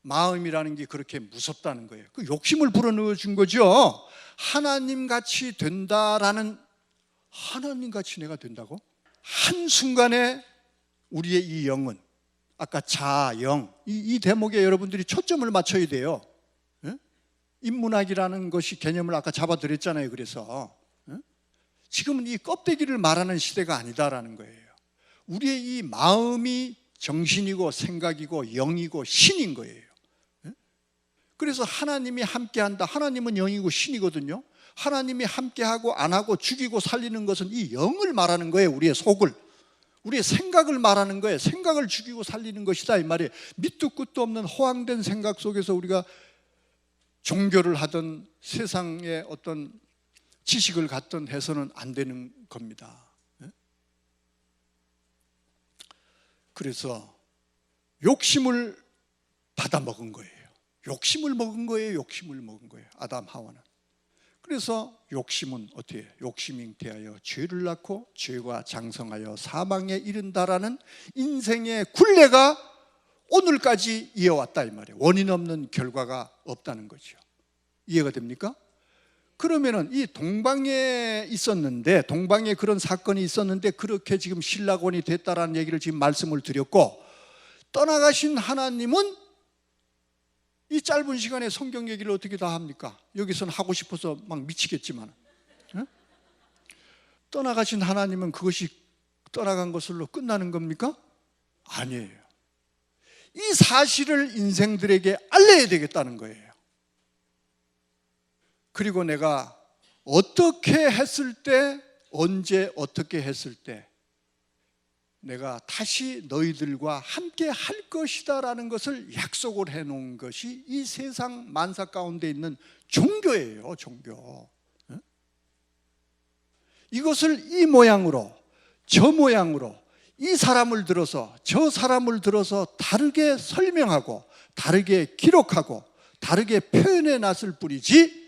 마음이라는 게 그렇게 무섭다는 거예요. 그 욕심을 불어넣어 준 거죠. 하나님같이 된다라는, 하나님같이 내가 된다고? 한순간에 우리의 이 영은, 아까 자, 영, 이 대목에 여러분들이 초점을 맞춰야 돼요. 인문학이라는 것이 개념을 아까 잡아드렸잖아요. 그래서 지금은 이 껍데기를 말하는 시대가 아니다라는 거예요. 우리의 이 마음이 정신이고 생각이고 영이고 신인 거예요. 그래서 하나님이 함께한다, 하나님은 영이고 신이거든요. 하나님이 함께하고 안 하고 죽이고 살리는 것은 이 영을 말하는 거예요. 우리의 속을, 우리의 생각을 말하는 거예요. 생각을 죽이고 살리는 것이다 이 말이에요. 밑도 끝도 없는 허황된 생각 속에서 우리가 종교를 하든 세상의 어떤 지식을 갖든 해서는 안 되는 겁니다. 그래서 욕심을 받아 먹은 거예요. 욕심을 먹은 거예요. 아담 하와는. 그래서 욕심은 어떻게 해요? 욕심이 잉태하여 죄를 낳고 죄가 장성하여 사망에 이른다라는 인생의 굴레가 오늘까지 이어왔다 이 말이에요. 원인 없는 결과가 없다는 거죠. 이해가 됩니까? 그러면은 이 동방에 있었는데, 동방에 그런 사건이 있었는데 그렇게 지금 신라곤이 됐다라는 얘기를 지금 말씀을 드렸고, 떠나가신 하나님은 이 짧은 시간에 성경 얘기를 어떻게 다 합니까? 여기서는 하고 싶어서 막 미치겠지만, 떠나가신 하나님은 그것이 떠나간 것으로 끝나는 겁니까? 아니에요. 이 사실을 인생들에게 알려야 되겠다는 거예요. 그리고 내가 어떻게 했을 때, 언제 어떻게 했을 때 내가 다시 너희들과 함께 할 것이다 라는 것을 약속을 해놓은 것이 이 세상 만사 가운데 있는 종교예요. 종교. 이것을 이 모양으로 저 모양으로 이 사람을 들어서 저 사람을 들어서 다르게 설명하고 다르게 기록하고 다르게 표현해 놨을 뿐이지,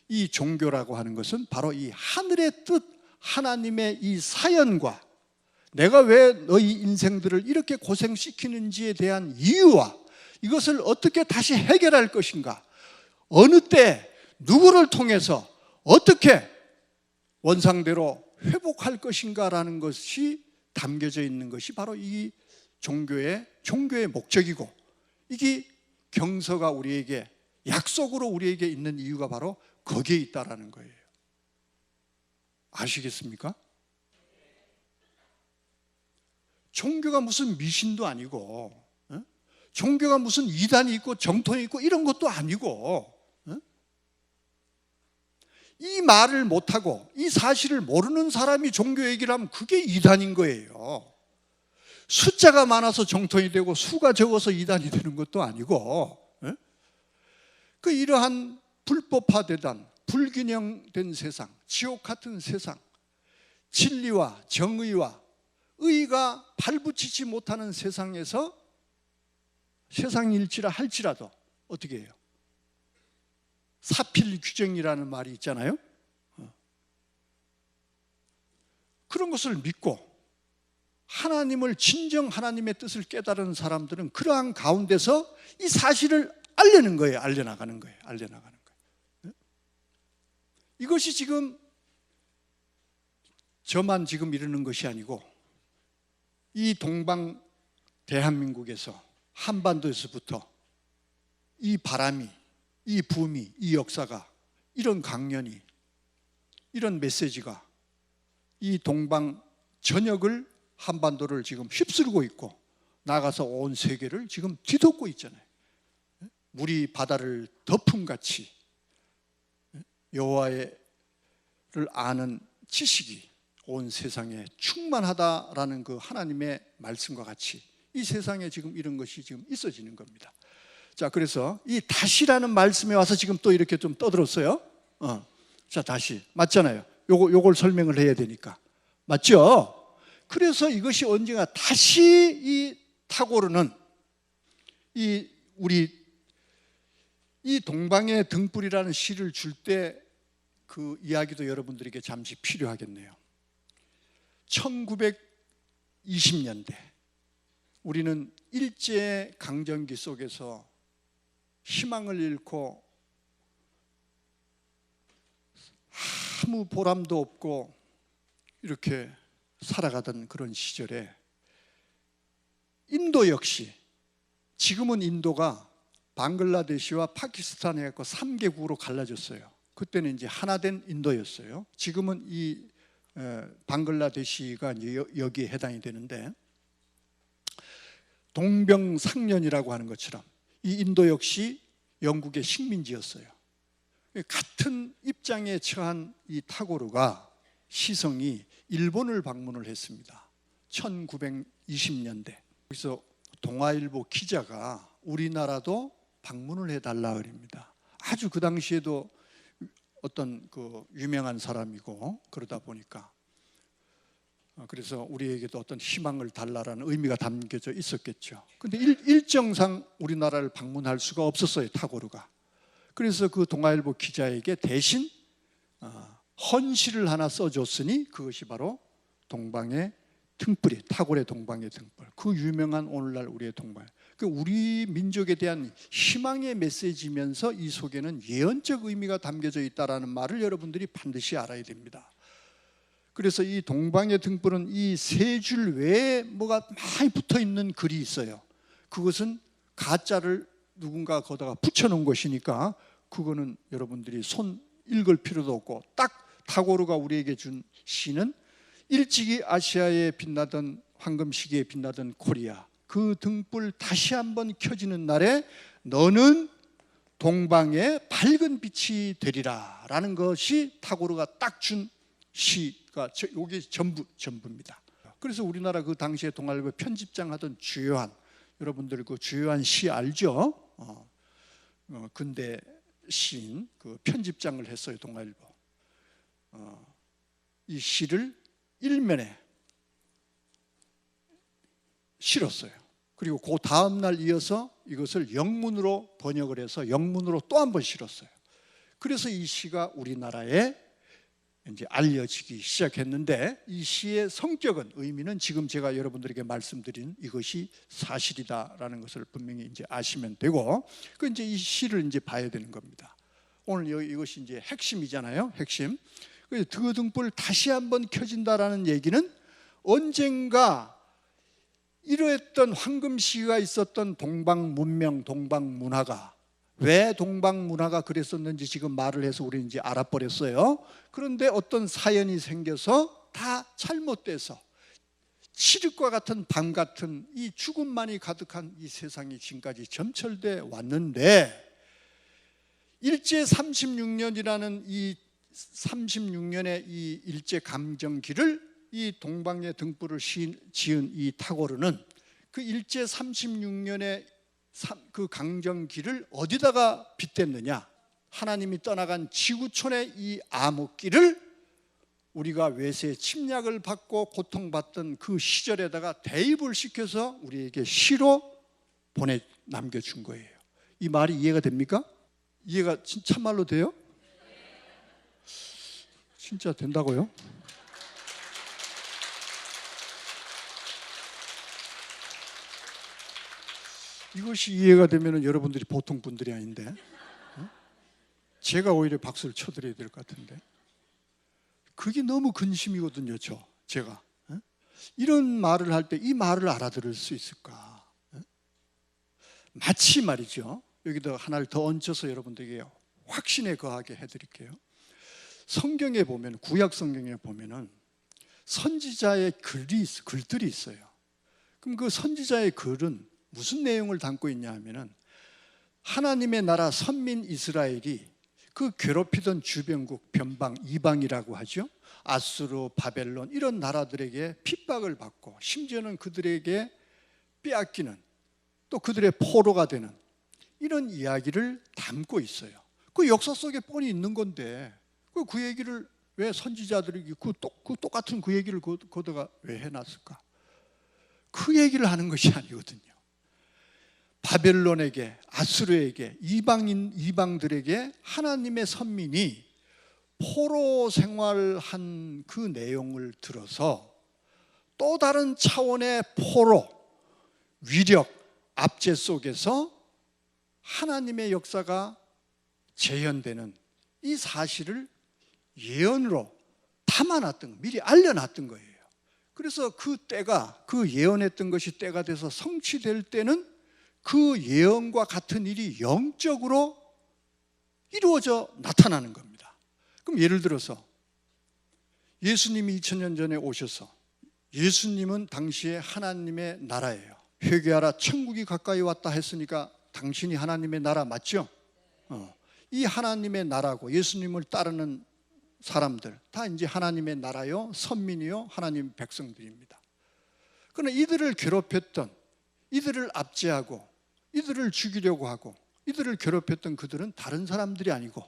이 종교라고 하는 것은 바로 이 하늘의 뜻, 하나님의 이 사연과 내가 왜 너희 인생들을 이렇게 고생시키는지에 대한 이유와 이것을 어떻게 다시 해결할 것인가, 어느 때 누구를 통해서 어떻게 원상대로 회복할 것인가라는 것이 담겨져 있는 것이 바로 이 종교의 목적이고, 이게 경서가 우리에게 약속으로 우리에게 있는 이유가 바로 거기에 있다라는 거예요. 아시겠습니까? 종교가 무슨 미신도 아니고, 종교가 무슨 이단이 있고 정통이 있고 이런 것도 아니고, 이 말을 못하고 이 사실을 모르는 사람이 종교 얘기를 하면 그게 이단인 거예요. 숫자가 많아서 정통이 되고 수가 적어서 이단이 되는 것도 아니고, 그 이러한 불법화되던 불균형된 세상, 지옥 같은 세상, 진리와 정의와 의가 발붙이지 못하는 세상에서 세상일지라 할지라도 어떻게 해요? 사필규정이라는 말이 있잖아요. 그런 것을 믿고 하나님을, 진정 하나님의 뜻을 깨달은 사람들은 그러한 가운데서 이 사실을 알려는 거예요. 알려나가는 거예요. 이것이 지금 저만 지금 이러는 것이 아니고, 이 동방 대한민국에서 한반도에서부터 이 바람이, 이 붐이, 이 역사가, 이런 강연이, 이런 메시지가 이 동방 전역을, 한반도를 지금 휩쓸고 있고 나가서 온 세계를 지금 뒤덮고 있잖아요. 물이 바다를 덮음같이 여호와를 아는 지식이 온 세상에 충만하다라는 그 하나님의 말씀과 같이 이 세상에 지금 이런 것이 지금 있어지는 겁니다. 자, 그래서 이 다시라는 말씀에 와서 지금 또 이렇게 좀 떠들었어요. 자, 다시 맞잖아요. 요걸 설명을 해야 되니까. 맞죠? 그래서 이것이 언젠가 다시 이 타고르는 우리 이 동방의 등불이라는 시를 줄 때 그 이야기도 여러분들에게 잠시 필요하겠네요. 1920년대 우리는 일제 강점기 속에서 희망을 잃고 아무 보람도 없고 이렇게 살아가던 그런 시절에 인도 역시, 지금은 인도가 방글라데시와 파키스탄에 갖고 3개국으로 갈라졌어요. 그때는 이제 하나된 인도였어요. 지금은 이 방글라데시가 이제 여기에 해당이 되는데, 동병상련이라고 하는 것처럼 이 인도 역시 영국의 식민지였어요. 같은 입장에 처한 이 타고르가, 시성이 일본을 방문을 했습니다. 1920년대. 그래서 동아일보 기자가 우리나라도 방문을 해달라 그럽니다. 아주 그 당시에도 어떤 그 유명한 사람이고 그러다 보니까 그래서 우리에게도 어떤 희망을 달라라는 의미가 담겨져 있었겠죠. 근데 일정상 우리나라를 방문할 수가 없었어요, 타고르가. 그래서 그 동아일보 기자에게 대신 헌시를 하나 써줬으니 그것이 바로 동방의 등불이, 타고르의 동방의 등불, 그 유명한 오늘날 우리의 동방, 그 우리 민족에 대한 희망의 메시지면서 이 속에는 예언적 의미가 담겨져 있다는 말을 여러분들이 반드시 알아야 됩니다. 그래서 이 동방의 등불은 이 세 줄 외에 뭐가 많이 붙어있는 글이 있어요. 그것은 가짜를 누군가 거기다가 붙여놓은 것이니까 그거는 여러분들이 손 읽을 필요도 없고, 딱 타고르가 우리에게 준 시는 일찍이 아시아에 빛나던 황금시기에 빛나던 코리아, 그 등불 다시 한번 켜지는 날에 너는 동방의 밝은 빛이 되리라 라는 것이 타고르가 딱 준 시가 여기 전부입니다. 그래서 우리나라 그 당시에 동아일보 편집장 하던 주요한, 여러분들 그 주요한 시 알죠? 근대 시인 그 편집장을 했어요, 동아일보. 이 시를 일면에 실었어요. 그리고 그 다음 날 이어서 이것을 영문으로 번역을 해서 영문으로 또 한 번 실었어요. 그래서 이 시가 우리나라에 이제 알려지기 시작했는데, 이 시의 성격은, 의미는 지금 제가 여러분들에게 말씀드린 이것이 사실이다라는 것을 분명히 이제 아시면 되고, 그 이제 이 시를 이제 봐야 되는 겁니다. 오늘 이것이 이제 핵심이잖아요, 핵심. 그 등불 다시 한번 켜진다라는 얘기는 언젠가 이러했던 황금시기가 있었던 동방 문명, 동방 문화가, 왜 동방 문화가 그랬었는지 지금 말을 해서 우리 이제 알아버렸어요. 그런데 어떤 사연이 생겨서 다 잘못돼서 칠흑과 같은 밤 같은 이 죽음만이 가득한 이 세상이 지금까지 점철돼 왔는데, 일제 36년이라는 이 36년의 이 일제 감정기를, 이 동방의 등불을 지은 이 타고르는 그 일제 36년의 그 강정기를 어디다가 빗댔느냐? 하나님이 떠나간 지구촌의 이 암흑기를 우리가 외세의 침략을 받고 고통받던 그 시절에다가 대입을 시켜서 우리에게 시로 남겨준 거예요. 이 말이 이해가 됩니까? 이해가 참말로 돼요? 진짜 된다고요? 이것이 이해가 되면 여러분들이 보통 분들이 아닌데, 제가 오히려 박수를 쳐드려야 될 것 같은데, 그게 너무 근심이거든요. 제가 이런 말을 할 때 이 말을 알아들을 수 있을까? 마치 말이죠, 여기다 하나를 더 얹혀서 여러분들에게 확신에 거하게 해드릴게요. 성경에 보면, 구약 성경에 보면은 선지자의 글들이 있어요. 그럼 그 선지자의 글은 무슨 내용을 담고 있냐 하면은, 하나님의 나라 선민 이스라엘이 그 괴롭히던 주변국, 변방, 이방이라고 하죠. 아수르, 바벨론 이런 나라들에게 핍박을 받고, 심지어는 그들에게 빼앗기는, 또 그들의 포로가 되는 이런 이야기를 담고 있어요. 그 역사 속에 뻔히 있는 건데 그 얘기를 왜 선지자들이 그 똑같은 그 얘기를 거기다가 왜 해놨을까? 그 얘기를 하는 것이 아니거든요. 바벨론에게, 아수르에게, 이방들에게 하나님의 선민이 포로 생활한 그 내용을 들어서 또 다른 차원의 포로, 위력, 압제 속에서 하나님의 역사가 재현되는 이 사실을 예언으로 담아놨던, 미리 알려놨던 거예요. 그래서 그 때가, 그 예언했던 것이 때가 돼서 성취될 때는 그 예언과 같은 일이 영적으로 이루어져 나타나는 겁니다. 그럼 예를 들어서 예수님이 2000년 전에 오셔서, 예수님은 당시에 하나님의 나라예요. 회개하라 천국이 가까이 왔다 했으니까 당신이 하나님의 나라 맞죠? 이 하나님의 나라고 예수님을 따르는 사람들 다 이제 하나님의 나라요, 선민이요, 하나님 백성들입니다. 그러나 이들을 괴롭혔던, 이들을 압제하고 이들을 죽이려고 하고 이들을 괴롭혔던 그들은 다른 사람들이 아니고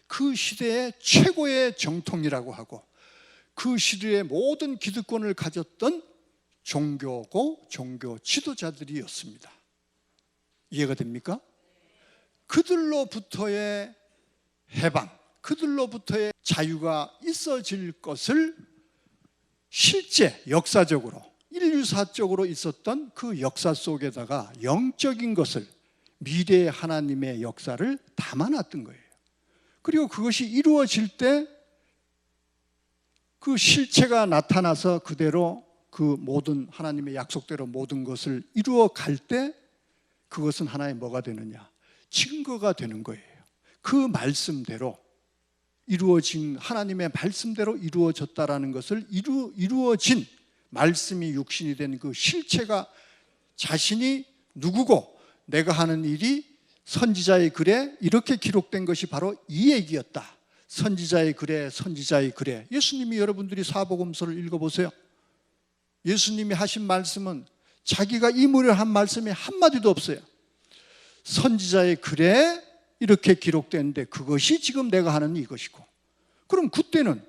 그 시대의 최고의 정통이라고 하고 그 시대의 모든 기득권을 가졌던 종교고 종교 지도자들이었습니다. 이해가 됩니까? 그들로부터의 해방, 그들로부터의 자유가 있어질 것을 실제 역사적으로 인류사적으로 있었던 그 역사 속에다가 영적인 것을, 미래의 하나님의 역사를 담아놨던 거예요. 그리고 그것이 이루어질 때 그 실체가 나타나서 그대로 그 모든 하나님의 약속대로 모든 것을 이루어 갈 때 그것은 하나의 뭐가 되느냐? 증거가 되는 거예요. 그 말씀대로 이루어진, 하나님의 말씀대로 이루어졌다라는 것을 이루어진 말씀이 육신이 된 그 실체가 자신이 누구고 내가 하는 일이 선지자의 글에 이렇게 기록된 것이 바로 이 얘기였다. 선지자의 글에, 선지자의 글에. 예수님이, 여러분들이 사복음서를 읽어보세요. 예수님이 하신 말씀은 자기가 임의로 한 말씀이 한마디도 없어요. 선지자의 글에 이렇게 기록되는데 그것이 지금 내가 하는 이것이고. 그럼 그때는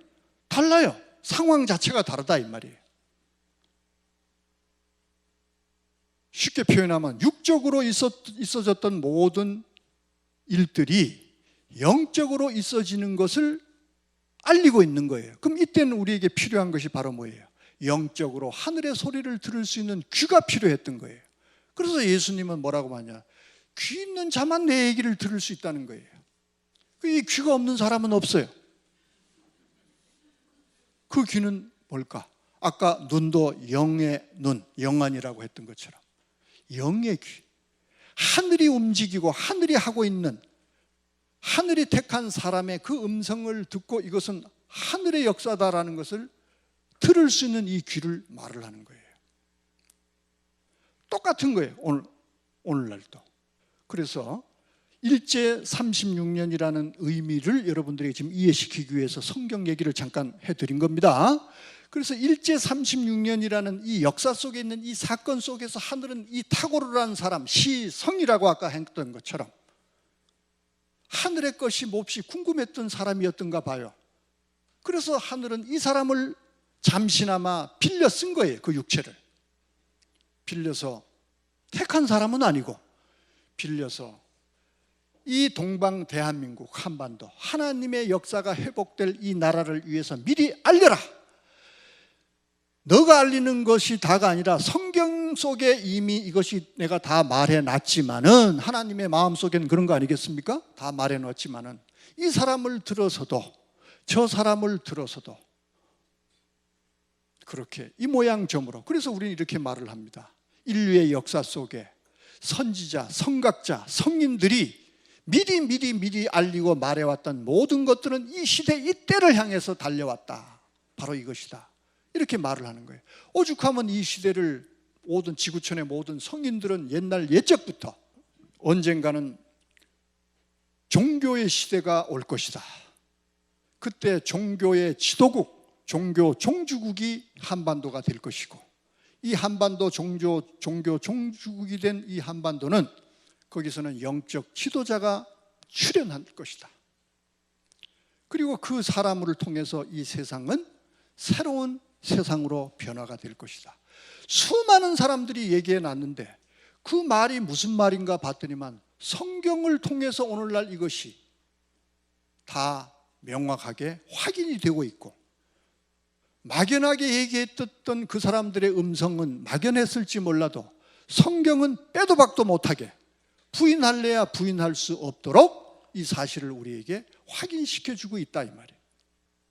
달라요. 상황 자체가 다르다 이 말이에요. 쉽게 표현하면 육적으로 있어졌던 모든 일들이 영적으로 있어지는 것을 알리고 있는 거예요. 그럼 이때는 우리에게 필요한 것이 바로 뭐예요? 영적으로 하늘의 소리를 들을 수 있는 귀가 필요했던 거예요. 그래서 예수님은 뭐라고 하냐? 귀 있는 자만 내 얘기를 들을 수 있다는 거예요. 이 귀가 없는 사람은 없어요. 그 귀는 뭘까? 아까 눈도 영의 눈, 영안이라고 했던 것처럼 영의 귀, 하늘이 움직이고 하늘이 하고 있는, 하늘이 택한 사람의 그 음성을 듣고 이것은 하늘의 역사다라는 것을 들을 수 있는 이 귀를 말을 하는 거예요. 똑같은 거예요. 오늘날도. 그래서 일제 36년이라는 의미를 여러분들에게 지금 이해시키기 위해서 성경 얘기를 잠깐 해드린 겁니다. 그래서 일제 36년이라는 이 역사 속에 있는 이 사건 속에서 하늘은 이 탁월한 사람, 시성이라고 아까 했던 것처럼 하늘의 것이 몹시 궁금했던 사람이었던가 봐요. 그래서 하늘은 이 사람을 잠시나마 빌려 쓴 거예요. 그 육체를 빌려서, 택한 사람은 아니고 빌려서 이 동방 대한민국 한반도 하나님의 역사가 회복될 이 나라를 위해서 미리 알려라. 너가 알리는 것이 다가 아니라 성경 속에 이미 이것이 내가 다 말해놨지만은, 하나님의 마음속에는 그런 거 아니겠습니까? 다 말해놨지만은 이 사람을 들어서도 저 사람을 들어서도 그렇게 이 모양 저모로. 그래서 우리는 이렇게 말을 합니다. 인류의 역사 속에 선지자, 선각자, 성인들이 미리 알리고 말해왔던 모든 것들은 이 시대, 이 때를 향해서 달려왔다. 바로 이것이다. 이렇게 말을 하는 거예요. 오죽하면 이 시대를 모든 지구촌의 모든 성인들은 옛날 옛적부터 언젠가는 종교의 시대가 올 것이다. 그때 종교의 지도국, 종교 종주국이 한반도가 될 것이고, 이 한반도 종교 종주국이 된 이 한반도는 거기서는 영적 지도자가 출현할 것이다. 그리고 그 사람을 통해서 이 세상은 새로운 세상으로 변화가 될 것이다. 수많은 사람들이 얘기해 놨는데 그 말이 무슨 말인가 봤더니만 성경을 통해서 오늘날 이것이 다 명확하게 확인이 되고 있고, 막연하게 얘기했던 그 사람들의 음성은 막연했을지 몰라도 성경은 빼도 박도 못하게 부인할래야 부인할 수 없도록 이 사실을 우리에게 확인시켜주고 있다 이 말이에요.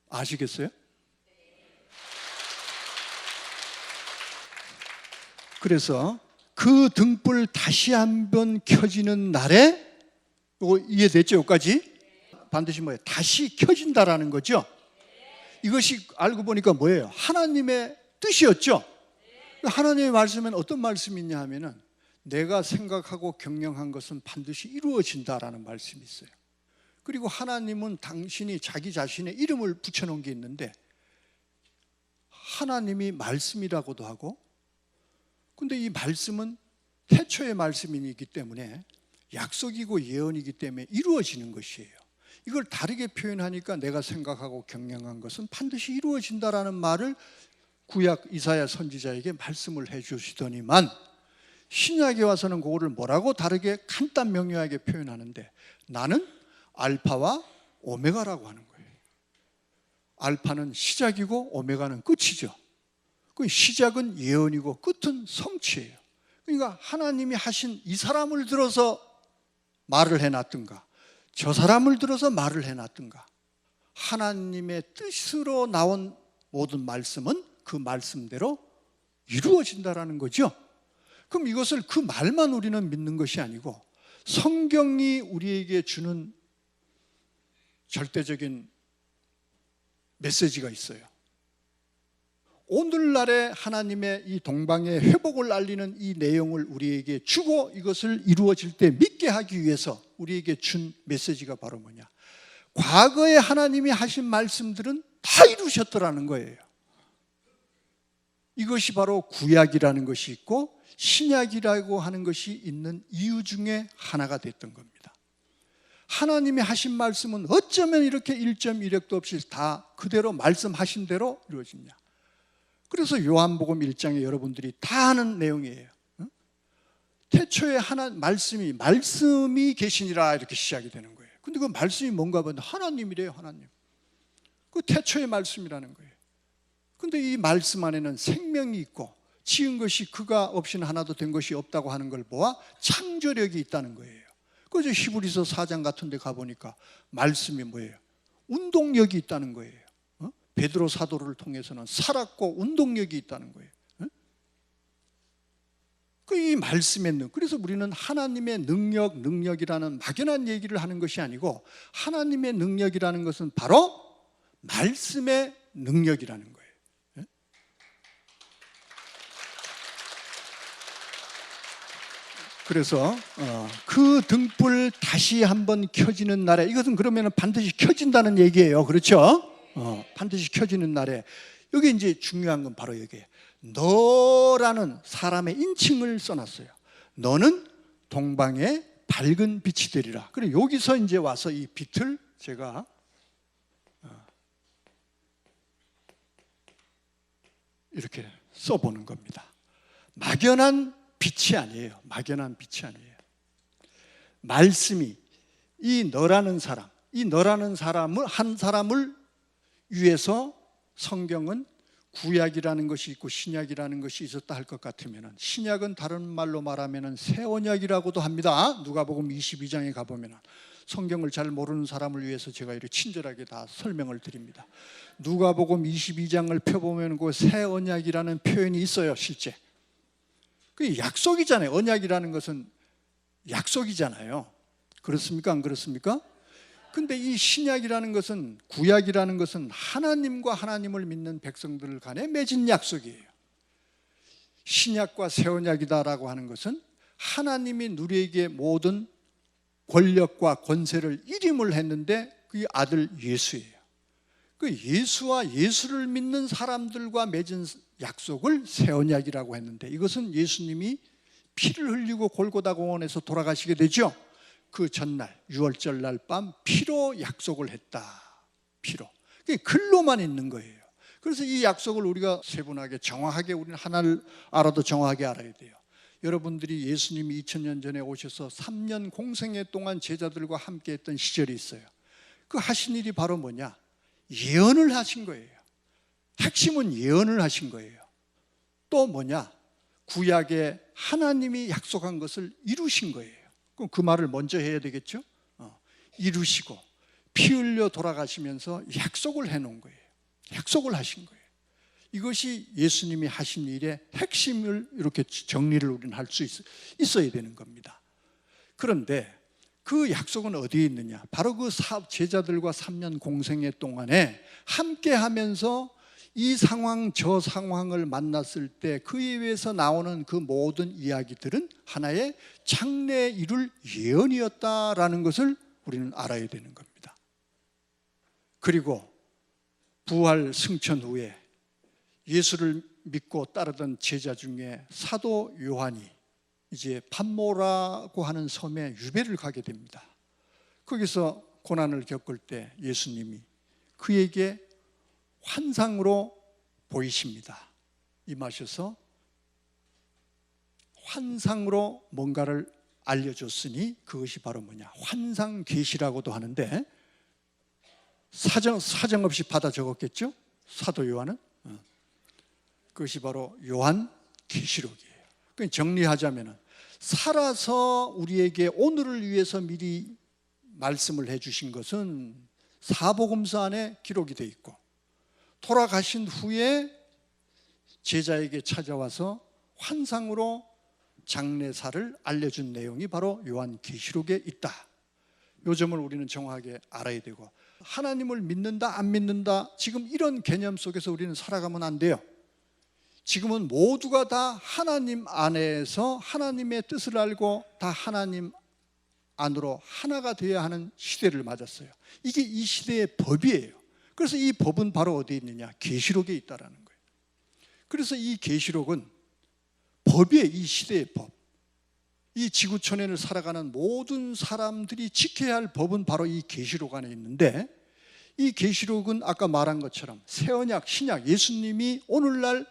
아시겠어요? 그래서 그 등불 다시 한번 켜지는 날에, 이거 이해됐죠? 여기까지? 반드시 뭐예요? 다시 켜진다라는 거죠. 이것이 알고 보니까 뭐예요? 하나님의 뜻이었죠. 하나님의 말씀은 어떤 말씀이냐 하면은 내가 생각하고 경영한 것은 반드시 이루어진다라는 말씀이 있어요. 그리고 하나님은 당신이 자기 자신의 이름을 붙여놓은 게 있는데 하나님이 말씀이라고도 하고, 근데 이 말씀은 태초의 말씀이기 때문에 약속이고 예언이기 때문에 이루어지는 것이에요. 이걸 다르게 표현하니까 내가 생각하고 경영한 것은 반드시 이루어진다라는 말을 구약 이사야 선지자에게 말씀을 해주시더니만 신약에 와서는 그거를 뭐라고 다르게 간단 명료하게 표현하는데 나는 알파와 오메가라고 하는 거예요. 알파는 시작이고 오메가는 끝이죠. 그 시작은 예언이고 끝은 성취예요. 그러니까 하나님이 하신 이 사람을 들어서 말을 해놨든가 저 사람을 들어서 말을 해놨든가 하나님의 뜻으로 나온 모든 말씀은 그 말씀대로 이루어진다라는 거죠. 그럼 이것을 그 말만 우리는 믿는 것이 아니고 성경이 우리에게 주는 절대적인 메시지가 있어요. 오늘날의 하나님의 이 동방의 회복을 알리는 이 내용을 우리에게 주고 이것을 이루어질 때 믿게 하기 위해서 우리에게 준 메시지가 바로 뭐냐? 과거에 하나님이 하신 말씀들은 다 이루셨더라는 거예요. 이것이 바로 구약이라는 것이 있고 신약이라고 하는 것이 있는 이유 중에 하나가 됐던 겁니다. 하나님이 하신 말씀은 어쩌면 이렇게 1.1획도 없이 다 그대로 말씀하신 대로 이루어지냐. 그래서 요한복음 1장에 여러분들이 다 아는 내용이에요. 태초에 말씀이 계시니라 이렇게 시작이 되는 거예요. 근데 그 말씀이 뭔가 보면 하나님이래요. 하나님. 그 태초의 말씀이라는 거예요. 근데 이 말씀 안에는 생명이 있고 지은 것이 그가 없이는 하나도 된 것이 없다고 하는 걸 보아 창조력이 있다는 거예요. 그래서 히브리서 4장 같은 데 가보니까 말씀이 뭐예요? 운동력이 있다는 거예요. 베드로 사도를 통해서는 살았고 운동력이 있다는 거예요. 이 말씀의 능력. 그래서 우리는 하나님의 능력이라는 막연한 얘기를 하는 것이 아니고 하나님의 능력이라는 것은 바로 말씀의 능력이라는 거예요. 그래서 그 등불 다시 한번 켜지는 날에, 이것은 그러면 반드시 켜진다는 얘기예요. 그렇죠? 반드시 켜지는 날에, 여기 이제 중요한 건 바로 여기에요. 너라는 사람의 인칭을 써놨어요. 너는 동방의 밝은 빛이 되리라. 그리고 여기서 이제 와서 이 빛을 제가 이렇게 써보는 겁니다. 막연한 빛이 아니에요. 막연한 빛이 아니에요. 말씀이 이 너라는 사람, 이 너라는 사람을 한 사람을 위해서 성경은 구약이라는 것이 있고 신약이라는 것이 있었다 할 것 같으면 신약은 다른 말로 말하면 새 언약이라고도 합니다. 누가복음 22장에 가보면 성경을 잘 모르는 사람을 위해서 제가 이렇게 친절하게 다 설명을 드립니다. 누가복음 22장을 펴보면 그 새 언약이라는 표현이 있어요. 실제 그 약속이잖아요. 언약이라는 것은 약속이잖아요. 그렇습니까? 안 그렇습니까? 근데 이 신약이라는 것은, 구약이라는 것은 하나님과 하나님을 믿는 백성들 간에 맺은 약속이에요. 신약과 새 언약이다라고 하는 것은 하나님이 우리에게 모든 권력과 권세를 일임을 했는데 그게 아들 예수예요. 그 예수와 예수를 믿는 사람들과 맺은 약속을 새 언약이라고 했는데, 이것은 예수님이 피를 흘리고 골고다 공원에서 돌아가시게 되죠. 그 전날 유월절 날 밤 피로 약속을 했다. 피로. 그게 글로만 있는 거예요. 그래서 이 약속을 우리가 세분하게 정확하게 우리는 하나를 알아도 정확하게 알아야 돼요. 여러분들이 예수님이 2000년 전에 오셔서 3년 공생애 동안 제자들과 함께 했던 시절이 있어요. 그 하신 일이 바로 뭐냐? 예언을 하신 거예요. 핵심은 예언을 하신 거예요. 또 뭐냐? 구약에 하나님이 약속한 것을 이루신 거예요. 그럼 그 말을 먼저 해야 되겠죠? 이루시고 피 흘려 돌아가시면서 약속을 해놓은 거예요. 약속을 하신 거예요. 이것이 예수님이 하신 일의 핵심을 이렇게 정리를 우리는 할 수 있어야 되는 겁니다. 그런데 그 약속은 어디에 있느냐? 바로 그 제자들과 3년 공생애 동안에 함께 하면서 이 상황 저 상황을 만났을 때 그에 의해서 나오는 그 모든 이야기들은 하나의 장래에 이룰 예언이었다라는 것을 우리는 알아야 되는 겁니다. 그리고 부활 승천 후에 예수를 믿고 따르던 제자 중에 사도 요한이 이제 pat모라고 하는 섬에 유배를 가게 됩니다. 거기서 고난을 겪을 때 예수님이 그에게 환상으로 보이십니다. 임하셔서 환상으로 뭔가를 알려줬으니 그것이 바로 뭐냐? 환상 계시라고도 하는데 사정 없이 받아 적었겠죠? 사도 요한은 그것이 바로 요한 계시록이에요. 그러니까 정리하자면은 살아서 우리에게 오늘을 위해서 미리 말씀을 해주신 것은 사복음서 안에 기록이 되어 있고 돌아가신 후에 제자에게 찾아와서 환상으로 장래사를 알려준 내용이 바로 요한 계시록에 있다. 요 점을 우리는 정확하게 알아야 되고, 하나님을 믿는다 안 믿는다 지금 이런 개념 속에서 우리는 살아가면 안 돼요. 지금은 모두가 다 하나님 안에서 하나님의 뜻을 알고 다 하나님 안으로 하나가 되어야 하는 시대를 맞았어요. 이게 이 시대의 법이에요. 그래서 이 법은 바로 어디에 있느냐? 계시록에 있다라는 거예요. 그래서 이 계시록은 법이에요. 이 시대의 법. 이 지구촌을 살아가는 모든 사람들이 지켜야 할 법은 바로 이 계시록 안에 있는데, 이 계시록은 아까 말한 것처럼 새언약, 신약, 예수님이 오늘날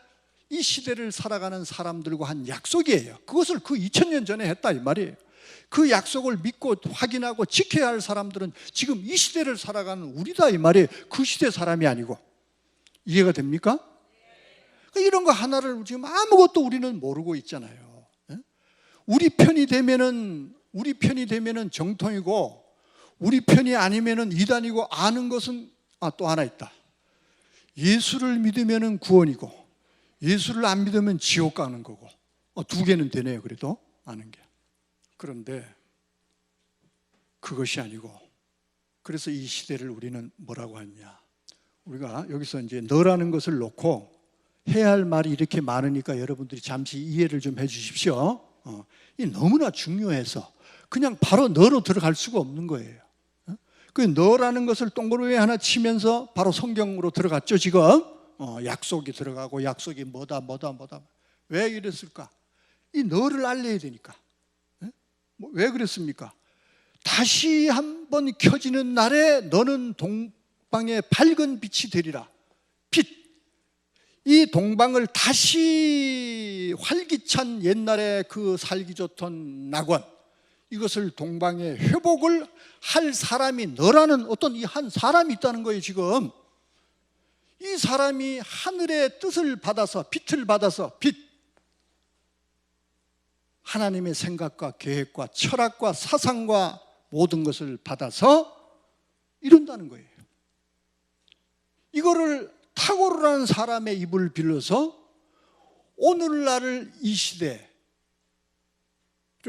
이 시대를 살아가는 사람들과 한 약속이에요. 그것을 그 2000년 전에 했다 이 말이에요. 그 약속을 믿고 확인하고 지켜야 할 사람들은 지금 이 시대를 살아가는 우리다 이 말이에요. 그 시대 사람이 아니고. 이해가 됩니까? 이런 거 하나를 지금 아무것도 우리는 모르고 있잖아요. 우리 편이 되면은 정통이고, 우리 편이 아니면은 이단이고, 아는 것은 또 하나 있다. 예수를 믿으면은 구원이고 예수를 안 믿으면 지옥 가는 거고. 두 개는 되네요. 그래도 아는 게. 그런데 그것이 아니고, 그래서 이 시대를 우리는 뭐라고 하냐? 우리가 여기서 이제 너라는 것을 놓고 해야 할 말이 이렇게 많으니까 여러분들이 잠시 이해를 좀 해주십시오. 이 너무나 중요해서 그냥 바로 너로 들어갈 수가 없는 거예요. 그 너라는 것을 동그라미 하나 치면서 바로 성경으로 들어갔죠. 지금 약속이 들어가고, 약속이 뭐다. 왜 이랬을까? 이 너를 알려야 되니까. 왜 그랬습니까? 다시 한번 켜지는 날에 너는 동방의 밝은 빛이 되리라. 빛. 이 동방을 다시 활기찬 옛날에 그 살기 좋던 낙원, 이것을 동방의 회복을 할 사람이 너라는 어떤 이 한 사람이 있다는 거예요. 지금 이 사람이 하늘의 뜻을 받아서, 빛을 받아서, 하나님의 생각과 계획과 철학과 사상과 모든 것을 받아서 이룬다는 거예요. 이거를 탁월한 사람의 입을 빌려서 오늘날을, 이 시대를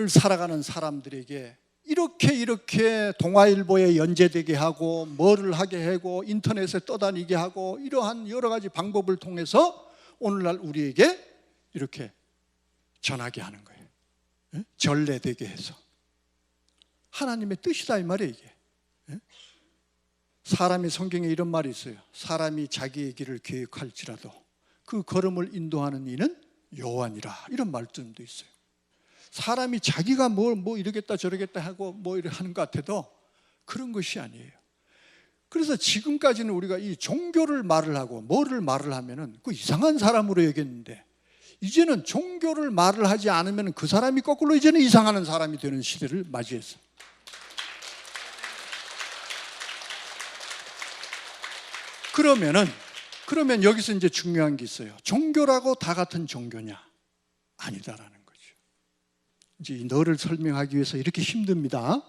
살아가는 사람들에게 이렇게 동아일보에 연재되게 하고, 뭐를 하게 하고, 인터넷에 떠다니게 하고, 이러한 여러 가지 방법을 통해서 오늘날 우리에게 이렇게 전하게 하는 거예요. 전래되게 해서. 하나님의 뜻이다 이 말이에요. 이게. 사람이, 성경에 이런 말이 있어요. 사람이 자기의 길을 계획할지라도 그 걸음을 인도하는 이는 여호와니라. 이런 말씀도 있어요. 사람이 자기가 뭐 이러겠다 저러겠다 하고 뭐 이렇게 하는 것 같아도 그런 것이 아니에요. 그래서 지금까지는 우리가 이 종교를 말을 하고 뭐를 말을 하면은 그 이상한 사람으로 여겼는데, 이제는 종교를 말을 하지 않으면 그 사람이 거꾸로 이제는 이상한 사람이 되는 시대를 맞이했어요. 그러면 여기서 이제 중요한 게 있어요. 종교라고 다 같은 종교냐? 아니다라는 거죠. 이제 이 너를 설명하기 위해서 이렇게 힘듭니다.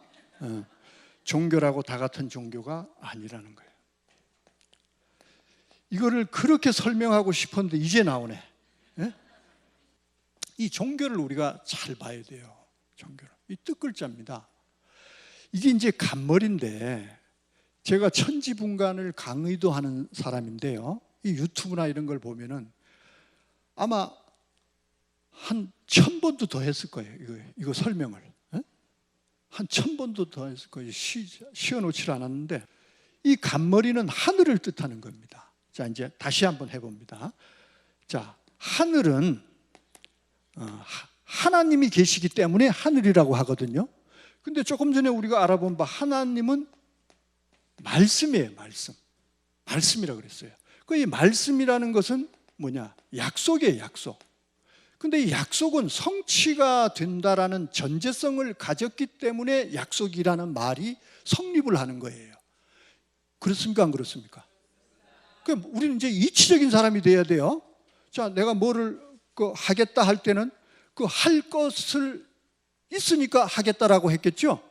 종교라고 다 같은 종교가 아니라는 거예요. 이거를 그렇게 설명하고 싶었는데 이제 나오네. 이 종교를 우리가 잘 봐야 돼요. 종교를. 이 뜻글자입니다. 이게 이제 간머리인데, 제가 천지분간을 강의도 하는 사람인데요. 이 유튜브나 이런 걸 보면은 아마 한 1000번도 더 했을 거예요. 이거 설명을. 한 1000번도 더 했을 거예요. 쉬어놓질 않았는데, 이 간머리는 하늘을 뜻하는 겁니다. 자, 이제 다시 한번 해봅니다. 자, 하늘은 하나님이 계시기 때문에 하늘이라고 하거든요. 근데 조금 전에 우리가 알아본 바 하나님은 말씀이에요. 말씀이라고 그랬어요. 이 말씀이라는 것은 뭐냐? 약속이에요. 약속. 근데 이 약속은 성취가 된다라는 전제성을 가졌기 때문에 약속이라는 말이 성립을 하는 거예요. 그렇습니까? 안 그렇습니까? 그럼 우리는 이제 이치적인 사람이 돼야 돼요. 자, 내가 뭐를 하겠다 할 때는 그 할 것을 있으니까 하겠다라고 했겠죠?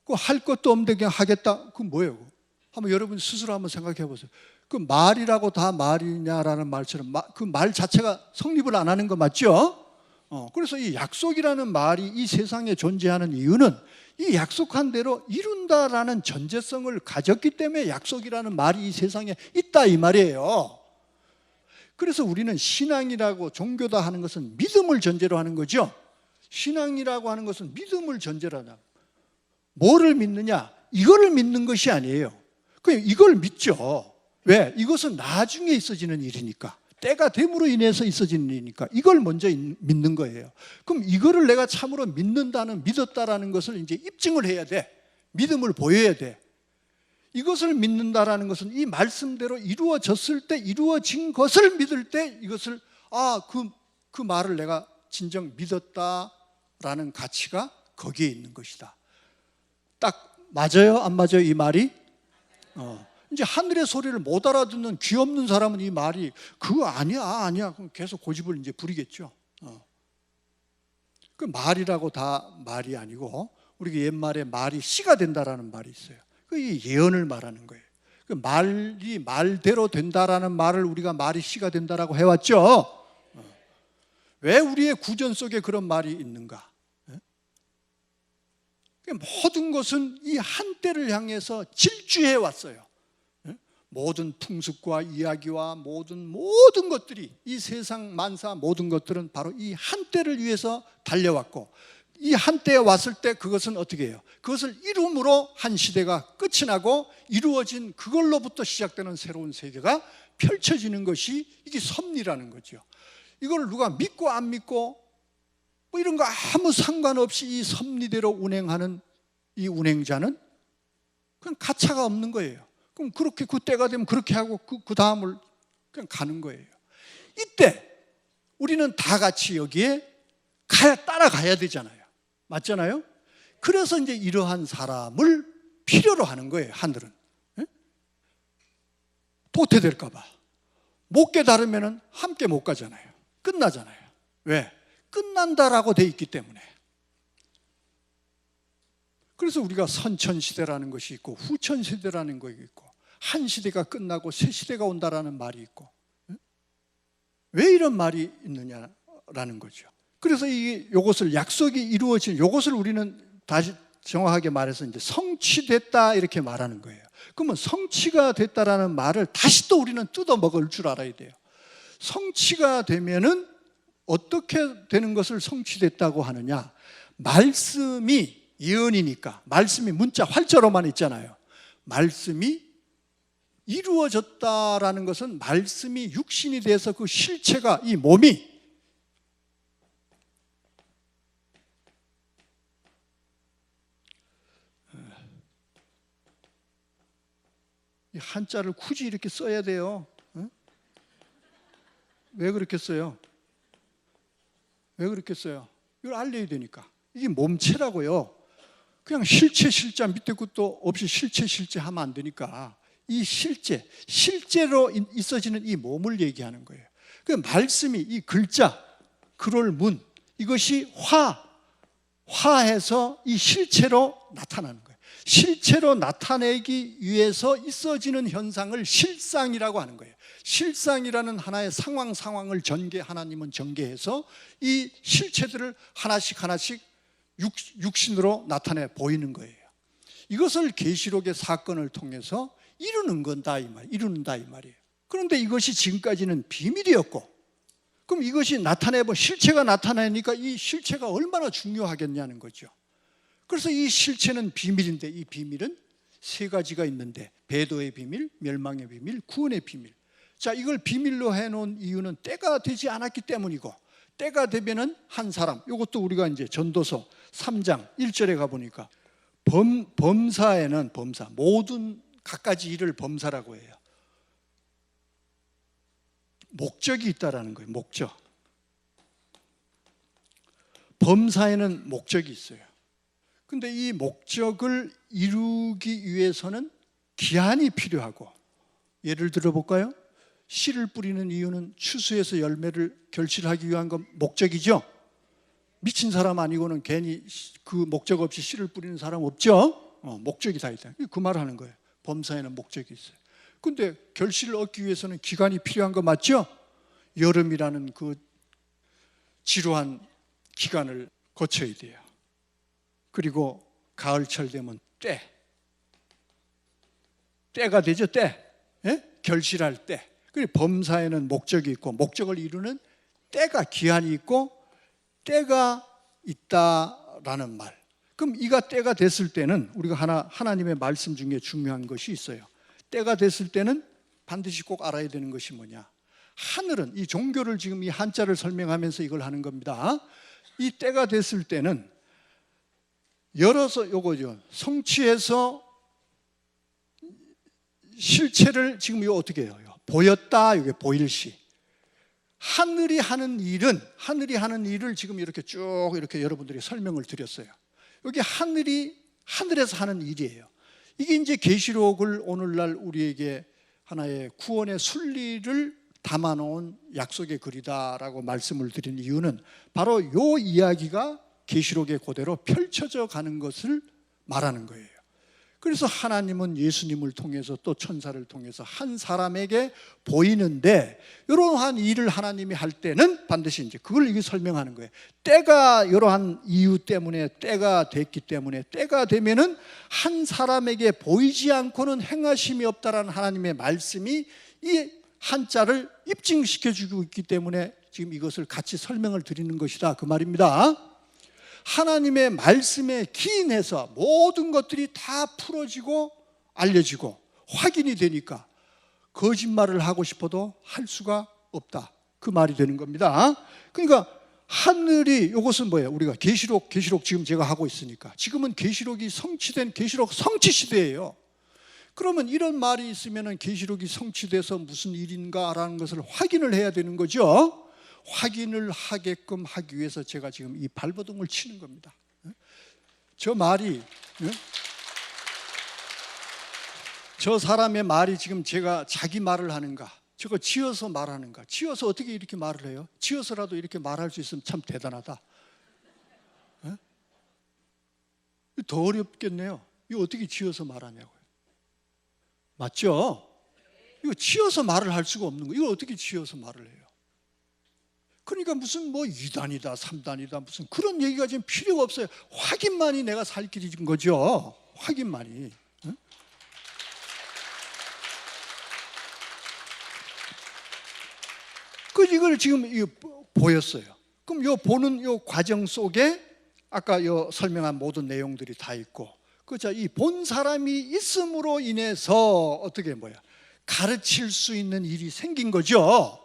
그 할 것도 없는데 그냥 하겠다. 그건 뭐예요? 한번 여러분 스스로 한번 생각해 보세요. 그 말이라고 다 말이냐라는 말처럼 그 말 자체가 성립을 안 하는 거 맞죠? 그래서 이 약속이라는 말이 이 세상에 존재하는 이유는 이 약속한 대로 이룬다라는 전제성을 가졌기 때문에 약속이라는 말이 이 세상에 있다 이 말이에요. 그래서 우리는 신앙이라고 종교다 하는 것은 믿음을 전제로 하는 거죠. 신앙이라고 하는 것은 믿음을 전제로 하다. 뭐를 믿느냐? 이거를 믿는 것이 아니에요. 그냥 이걸 믿죠. 왜? 이것은 나중에 있어지는 일이니까. 때가 됨으로 인해서 있어지는 일이니까 이걸 먼저 믿는 거예요. 그럼 이거를 내가 참으로 믿었다라는 것을 이제 입증을 해야 돼. 믿음을 보여야 돼. 이것을 믿는다라는 것은 이 말씀대로 이루어졌을 때, 이루어진 것을 믿을 때 이것을 그 말을 내가 진정 믿었다라는 가치가 거기에 있는 것이다. 딱 맞아요? 안 맞아요? 이 말이? 이제 하늘의 소리를 못 알아듣는 귀 없는 사람은 이 말이 그거 아니야. 그럼 계속 고집을 이제 부리겠죠. 그 말이라고 다 말이 아니고 우리가 옛말에 말이 씨가 된다라는 말이 있어요. 그 예언을 말하는 거예요. 그 말이 말대로 된다라는 말을 우리가 말이 씨가 된다라고 해왔죠. 왜 우리의 구전 속에 그런 말이 있는가? 모든 것은 이 한때를 향해서 질주해 왔어요. 모든 풍습과 이야기와 모든 것들이 이 세상 만사 모든 것들은 바로 이 한때를 위해서 달려왔고 이 한때에 왔을 때 그것은 어떻게 해요? 그것을 이룸으로 한 시대가 끝이 나고 이루어진 그걸로부터 시작되는 새로운 세계가 펼쳐지는 것이 이게 섭리라는 거죠. 이걸 누가 믿고 안 믿고 뭐 이런 거 아무 상관없이 이 섭리대로 운행하는 이 운행자는 그냥 가차가 없는 거예요. 그럼 그렇게 그 때가 되면 그렇게 하고 그 다음을 그냥 가는 거예요. 이때 우리는 다 같이 여기에 따라가야 되잖아요. 맞잖아요? 그래서 이제 이러한 사람을 필요로 하는 거예요. 하늘은 도태될까 봐 못 깨달으면 함께 못 가잖아요. 끝나잖아요. 왜? 끝난다라고 돼 있기 때문에. 그래서 우리가 선천시대라는 것이 있고 후천시대라는 것이 있고 한 시대가 끝나고 새 시대가 온다라는 말이 있고 왜 이런 말이 있느냐라는 거죠. 그래서 이것을 약속이 이루어진 이것을 우리는 다시 정확하게 말해서 이제 성취됐다 이렇게 말하는 거예요. 그러면 성취가 됐다라는 말을 다시 또 우리는 뜯어 먹을 줄 알아야 돼요. 성취가 되면은 어떻게 되는 것을 성취됐다고 하느냐? 말씀이 예언이니까 말씀이 문자 활자로만 있잖아요. 말씀이 이루어졌다라는 것은 말씀이 육신이 돼서 그 실체가 이 몸이 이 한자를 굳이 이렇게 써야 돼요. 왜 그렇게 써요? 왜 그렇게 써요? 이걸 알려야 되니까. 이게 몸체라고요. 그냥 실체자 밑에 것도 없이 실체 하면 안 되니까 이 실제로 있어지는 이 몸을 얘기하는 거예요. 그 말씀이 이 글자, 글올문 이것이 화해서 이 실체로 나타나는 거예요. 실체로 나타내기 위해서 있어지는 현상을 실상이라고 하는 거예요. 실상이라는 하나의 상황을 하나님은 전개해서 이 실체들을 하나씩 육신으로 나타내 보이는 거예요. 이것을 계시록의 사건을 통해서 이루는다 이 말이에요. 그런데 이것이 지금까지는 비밀이었고, 그럼 이것이 실체가 나타나니까 이 실체가 얼마나 중요하겠냐는 거죠. 그래서 이 실체는 비밀인데 이 비밀은 세 가지가 있는데 배도의 비밀, 멸망의 비밀, 구원의 비밀. 자, 이걸 비밀로 해놓은 이유는 때가 되지 않았기 때문이고, 때가 되면은 한 사람, 이것도 우리가 이제 전도서 3장 1절에 가보니까 범사 모든 갖가지 일을 범사라고 해요. 목적이 있다라는 거예요. 목적. 범사에는 목적이 있어요. 근데 이 목적을 이루기 위해서는 기한이 필요하고, 예를 들어 볼까요? 씨를 뿌리는 이유는 추수해서 열매를 결실하기 위한 건 목적이죠. 미친 사람 아니고는 괜히 그 목적 없이 씨를 뿌리는 사람 없죠. 목적이 다 있다. 그 말 하는 거예요. 범사에는 목적이 있어요. 근데 결실을 얻기 위해서는 기간이 필요한 거 맞죠? 여름이라는 그 지루한 기간을 거쳐야 돼요. 그리고 가을철 되면 때가 되죠. 때. 예? 결실할 때. 그리고 범사에는 목적이 있고, 목적을 이루는 때가, 기한이 있고 때가 있다라는 말. 그럼 이가 때가 됐을 때는 우리가 하나님의 말씀 중에 중요한 것이 있어요. 때가 됐을 때는 반드시 꼭 알아야 되는 것이 뭐냐? 하늘은, 이 종교를 지금 이 한자를 설명하면서 이걸 하는 겁니다. 이 때가 됐을 때는 열어서 요거죠. 성취해서 실체를 지금 이거 어떻게 해요? 보였다, 이게 보일시. 하늘이 하는 일을 지금 이렇게 쭉 이렇게 여러분들이 설명을 드렸어요. 여기 하늘에서 하는 일이에요. 이게 이제 계시록을 오늘날 우리에게 하나의 구원의 순리를 담아놓은 약속의 글이다라고 말씀을 드린 이유는 바로 이 이야기가 계시록의 그대로 펼쳐져 가는 것을 말하는 거예요. 그래서 하나님은 예수님을 통해서 또 천사를 통해서 한 사람에게 보이는데, 이러한 일을 하나님이 할 때는 반드시 이제 그걸 이게 설명하는 거예요. 때가 이러한 이유 때문에 때가 됐기 때문에, 때가 되면은 한 사람에게 보이지 않고는 행하심이 없다라는 하나님의 말씀이 이 한자를 입증시켜주고 있기 때문에 지금 이것을 같이 설명을 드리는 것이다, 그 말입니다. 하나님의 말씀에 기인해서 모든 것들이 다 풀어지고 알려지고 확인이 되니까 거짓말을 하고 싶어도 할 수가 없다, 그 말이 되는 겁니다. 그러니까 하늘이, 이것은 뭐예요? 우리가 계시록 지금 제가 하고 있으니까 지금은 계시록이 성취된 계시록 성취 시대예요. 그러면 이런 말이 있으면 계시록이 성취돼서 무슨 일인가라는 것을 확인을 해야 되는 거죠. 확인을 하게끔 하기 위해서 제가 지금 이 발버둥을 치는 겁니다. 저 말이, 저 사람의 말이 지금 제가 자기 말을 하는가, 저거 지어서 말하는가, 지어서 어떻게 이렇게 말을 해요? 지어서라도 이렇게 말할 수 있으면 참 대단하다. 더 어렵겠네요. 이거 어떻게 지어서 말하냐고요. 맞죠? 이거 지어서 말을 할 수가 없는 거예요. 이걸 어떻게 지어서 말을 해요? 그러니까 무슨 뭐 2단이다 3단이다 무슨 그런 얘기가 지금 필요가 없어요. 확인만이 내가 살 길인 거죠. 확인만이. 그 이걸 지금 보였어요. 그럼 요 보는 요 과정 속에 아까 요 설명한 모든 내용들이 다 있고, 그죠? 이 본 사람이 있음으로 인해서 어떻게 가르칠 수 있는 일이 생긴 거죠.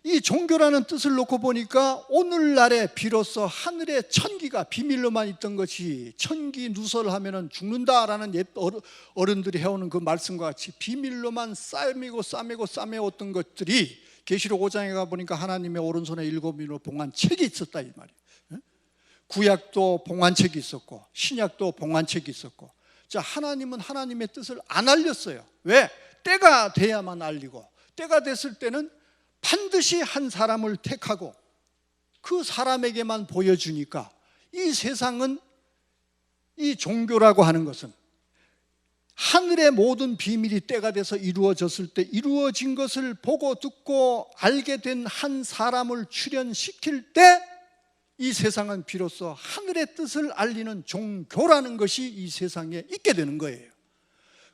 이 종교라는 뜻을 놓고 보니까 오늘날에 비로소 하늘의 천기가 비밀로만 있던 것이, 천기 누설하면은 죽는다라는 옛 어른들이 해오는 그 말씀과 같이 비밀로만 싸매었던 것들이 계시록 5장에 가보니까 하나님의 오른손에 7인으로 봉한 책이 있었다, 이 말이에요. 구약도 봉한 책이 있었고 신약도 봉한 책이 있었고. 자, 하나님은 하나님의 뜻을 안 알렸어요. 왜? 때가 돼야만 알리고, 때가 됐을 때는 반드시 한 사람을 택하고 그 사람에게만 보여주니까, 이 세상은, 이 종교라고 하는 것은 하늘의 모든 비밀이 때가 돼서 이루어졌을 때 이루어진 것을 보고 듣고 알게 된 한 사람을 출현시킬 때 이 세상은 비로소 하늘의 뜻을 알리는 종교라는 것이 이 세상에 있게 되는 거예요.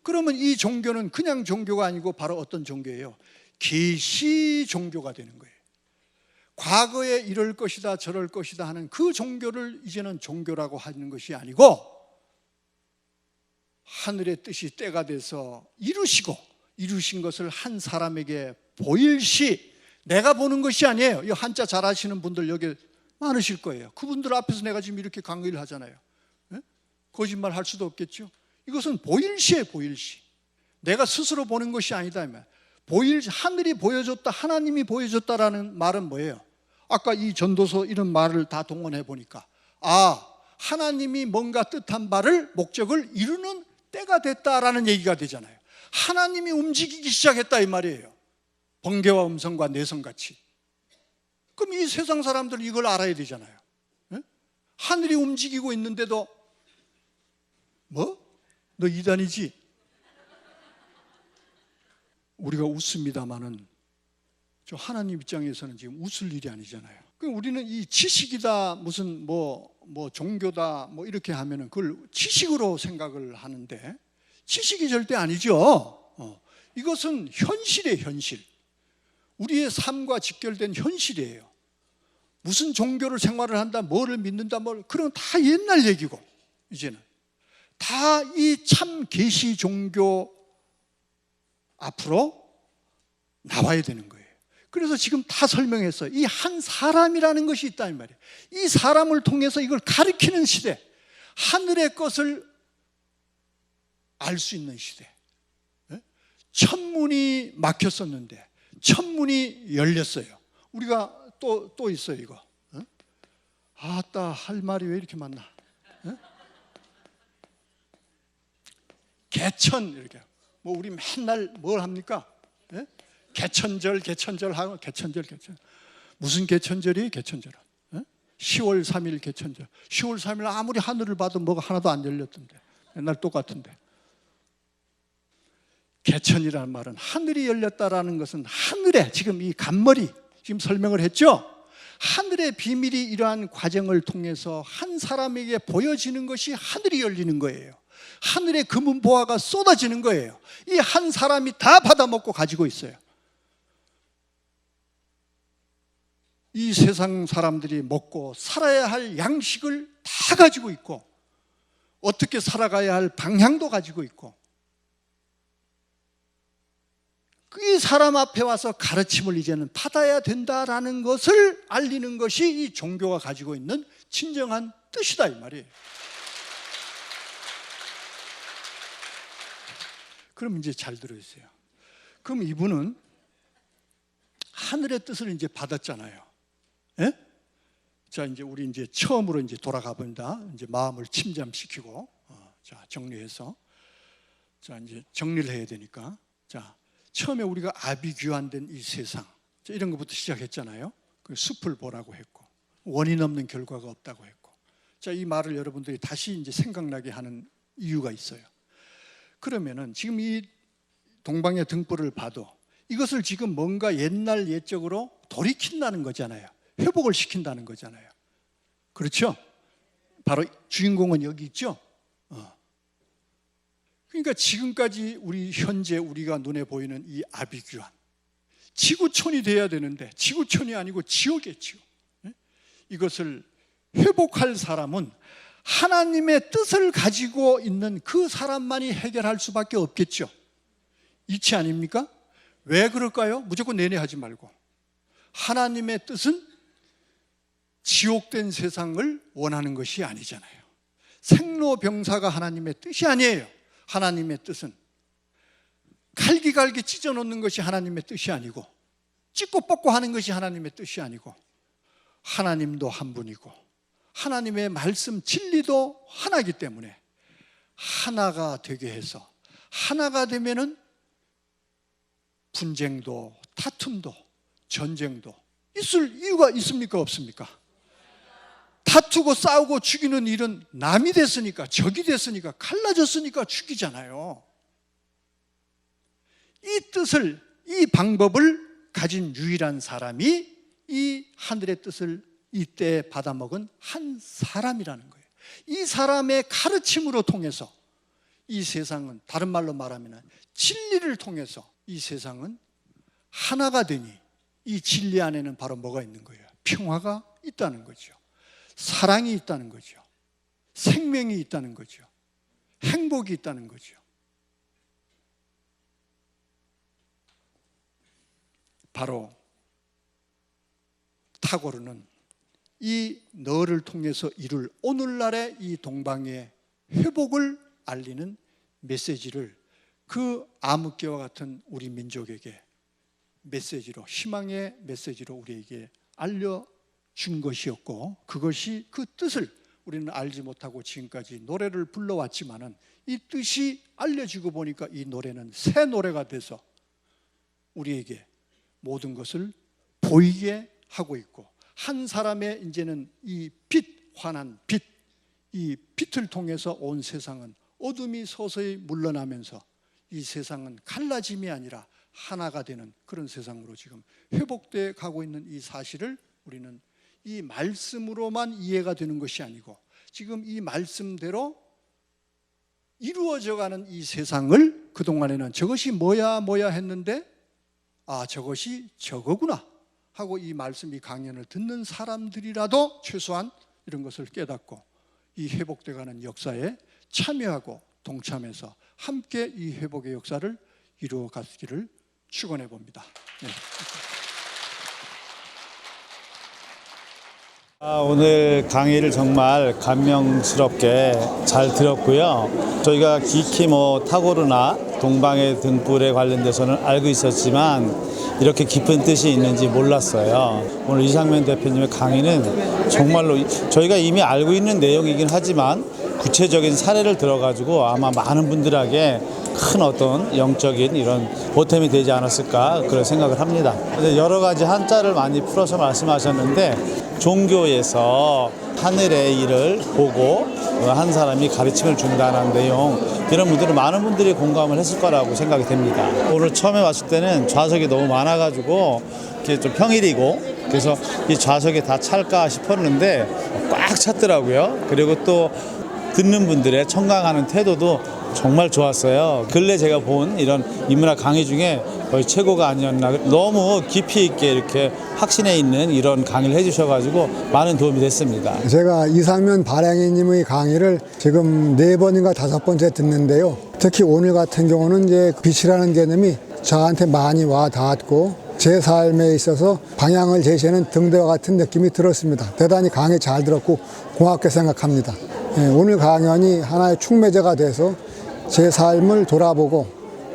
그러면 이 종교는 그냥 종교가 아니고 바로 어떤 종교예요? 계시 종교가 되는 거예요. 과거에 이럴 것이다 저럴 것이다 하는 그 종교를 이제는 종교라고 하는 것이 아니고, 하늘의 뜻이 때가 돼서 이루신 것을 한 사람에게 보일 시, 내가 보는 것이 아니에요. 이 한자 잘 아시는 분들 여기 많으실 거예요. 그분들 앞에서 내가 지금 이렇게 강의를 하잖아요. 거짓말 할 수도 없겠죠. 이것은 보일 시에 보일 시. 내가 스스로 보는 것이 아니다. 하늘이 보여줬다, 하나님이 보여줬다라는 말은 뭐예요? 아까 이 전도서 이런 말을 다 동원해 보니까 하나님이 뭔가 뜻한 바를 목적을 이루는 때가 됐다라는 얘기가 되잖아요. 하나님이 움직이기 시작했다 이 말이에요. 번개와 음성과 내성같이. 그럼 이 세상 사람들은 이걸 알아야 되잖아요. 네? 하늘이 움직이고 있는데도 너 이단이지? 우리가 웃습니다마는 저 하나님 입장에서는 지금 웃을 일이 아니잖아요. 그럼 우리는 이 지식이다, 무슨 종교다, 이렇게 하면은 그걸 지식으로 생각을 하는데 지식이 절대 아니죠. 이것은 현실이에요, 현실. 우리의 삶과 직결된 현실이에요. 무슨 종교를 생활을 한다, 뭐를 믿는다, 그런 다 옛날 얘기고, 이제는 다 이 참 계시 종교 앞으로 나와야 되는 거예요. 그래서 지금 다 설명했어요. 이 한 사람이라는 것이 있다 이 말이에요. 이 사람을 통해서 이걸 가리키는 시대, 하늘의 것을 알 수 있는 시대. 천문이 막혔었는데 천문이 열렸어요. 우리가 또 있어요 이거. 아따, 할 말이 왜 이렇게 많나? 개천, 이렇게. 우리 맨날 뭘 합니까? 개천절 하고 개천절. 무슨 개천절이에요? 개천절은 10월 3일 개천절. 10월 3일 아무리 하늘을 봐도 뭐가 하나도 안 열렸던데, 맨날 똑같은데. 개천이라는 말은 하늘이 열렸다라는 것은 하늘에, 지금 이 간머리 지금 설명을 했죠. 하늘의 비밀이 이러한 과정을 통해서 한 사람에게 보여지는 것이 하늘이 열리는 거예요. 하늘의 금은 보화가 쏟아지는 거예요. 이 한 사람이 다 받아먹고 가지고 있어요. 이 세상 사람들이 먹고 살아야 할 양식을 다 가지고 있고, 어떻게 살아가야 할 방향도 가지고 있고, 이 사람 앞에 와서 가르침을 이제는 받아야 된다라는 것을 알리는 것이 이 종교가 가지고 있는 진정한 뜻이다 이 말이에요. 그럼 이제 잘 들어주세요. 그럼 이분은 하늘의 뜻을 이제 받았잖아요. 예? 자, 이제 우리 이제 처음으로 이제 돌아가 봅니다. 이제 마음을 침잠시키고, 자, 정리해서. 자, 이제 정리를 해야 되니까. 자, 처음에 우리가 아비규환된 이 세상, 자, 이런 것부터 시작했잖아요. 그 숲을 보라고 했고, 원인 없는 결과가 없다고 했고. 자, 이 말을 여러분들이 다시 이제 생각나게 하는 이유가 있어요. 그러면은 지금 이 동방의 등불을 봐도 이것을 지금 뭔가 옛날 옛적으로 돌이킨다는 거잖아요. 회복을 시킨다는 거잖아요. 그렇죠? 바로 주인공은 여기 있죠? 그러니까 지금까지 현재 우리가 눈에 보이는 이 아비규환, 지구촌이 돼야 되는데 지구촌이 아니고 지옥이에요, 지옥. 이것을 회복할 사람은 하나님의 뜻을 가지고 있는 그 사람만이 해결할 수밖에 없겠죠. 이치 아닙니까? 왜 그럴까요? 무조건 내내 하지 말고. 하나님의 뜻은 지옥된 세상을 원하는 것이 아니잖아요. 생로병사가 하나님의 뜻이 아니에요. 하나님의 뜻은 갈기갈기 찢어놓는 것이 하나님의 뜻이 아니고, 찢고 뽑고 하는 것이 하나님의 뜻이 아니고, 하나님도 한 분이고 하나님의 말씀 진리도 하나이기 때문에 하나가 되게 해서, 하나가 되면은 분쟁도 다툼도 전쟁도 있을 이유가 있습니까? 없습니까? 다투고 싸우고 죽이는 일은 남이 됐으니까, 적이 됐으니까, 갈라졌으니까 죽이잖아요. 이 뜻을, 이 방법을 가진 유일한 사람이 이 하늘의 뜻을 이때 받아먹은 한 사람이라는 거예요. 이 사람의 가르침으로 통해서 이 세상은, 다른 말로 말하면 진리를 통해서 이 세상은 하나가 되니, 이 진리 안에는 바로 뭐가 있는 거예요? 평화가 있다는 거죠. 사랑이 있다는 거죠. 생명이 있다는 거죠. 행복이 있다는 거죠. 바로 타고르는 이 너를 통해서 이룰 오늘날의 이 동방의 회복을 알리는 메시지를 그 암흑기와 같은 우리 민족에게 메시지로, 희망의 메시지로 우리에게 알려준 것이었고, 그것이 그 뜻을 우리는 알지 못하고 지금까지 노래를 불러왔지만은 이 뜻이 알려지고 보니까 이 노래는 새 노래가 돼서 우리에게 모든 것을 보이게 하고 있고, 한 사람의 이제는 이 빛, 환한 빛, 이 빛을 통해서 온 세상은 어둠이 서서히 물러나면서 이 세상은 갈라짐이 아니라 하나가 되는 그런 세상으로 지금 회복돼 가고 있는 이 사실을 우리는 이 말씀으로만 이해가 되는 것이 아니고, 지금 이 말씀대로 이루어져가는 이 세상을 그동안에는 저것이 뭐야 했는데, 아, 저것이 저거구나 하고 이 말씀, 이 강연을 듣는 사람들이라도 최소한 이런 것을 깨닫고 이 회복돼가는 역사에 참여하고 동참해서 함께 이 회복의 역사를 이루어가기를 축원해 봅니다. 네. 오늘 강의를 정말 감명스럽게 잘 들었고요. 저희가 기키 타고르나 동방의 등불에 관련돼서는 알고 있었지만 이렇게 깊은 뜻이 있는지 몰랐어요. 오늘 이상면 대표님의 강의는 정말로 저희가 이미 알고 있는 내용이긴 하지만 구체적인 사례를 들어가지고 아마 많은 분들에게 큰 어떤 영적인 이런 보탬이 되지 않았을까 그런 생각을 합니다. 여러 가지 한자를 많이 풀어서 말씀하셨는데, 종교에서 하늘의 일을 보고 한 사람이 가르침을 준다는 내용, 이런 분들은 많은 분들이 공감을 했을 거라고 생각이 됩니다. 오늘 처음에 왔을 때는 좌석이 너무 많아가지고 이렇게 좀 평일이고 그래서 이 좌석에 다 찰까 싶었는데 꽉 찼더라고요. 그리고 또 듣는 분들의 청강하는 태도도 정말 좋았어요. 근래 제가 본 이런 인문학 강의 중에 거의 최고가 아니었나. 너무 깊이 있게 이렇게 확신에 있는 이런 강의를 해주셔가지고 많은 도움이 됐습니다. 제가 이상면 발행인님의 강의를 지금 4번인가 5번째 듣는데요. 특히 오늘 같은 경우는 이제 빛이라는 개념이 저한테 많이 와 닿았고 제 삶에 있어서 방향을 제시하는 등대와 같은 느낌이 들었습니다. 대단히 강의 잘 들었고 고맙게 생각합니다. 오늘 강연이 하나의 축매제가 돼서 제 삶을 돌아보고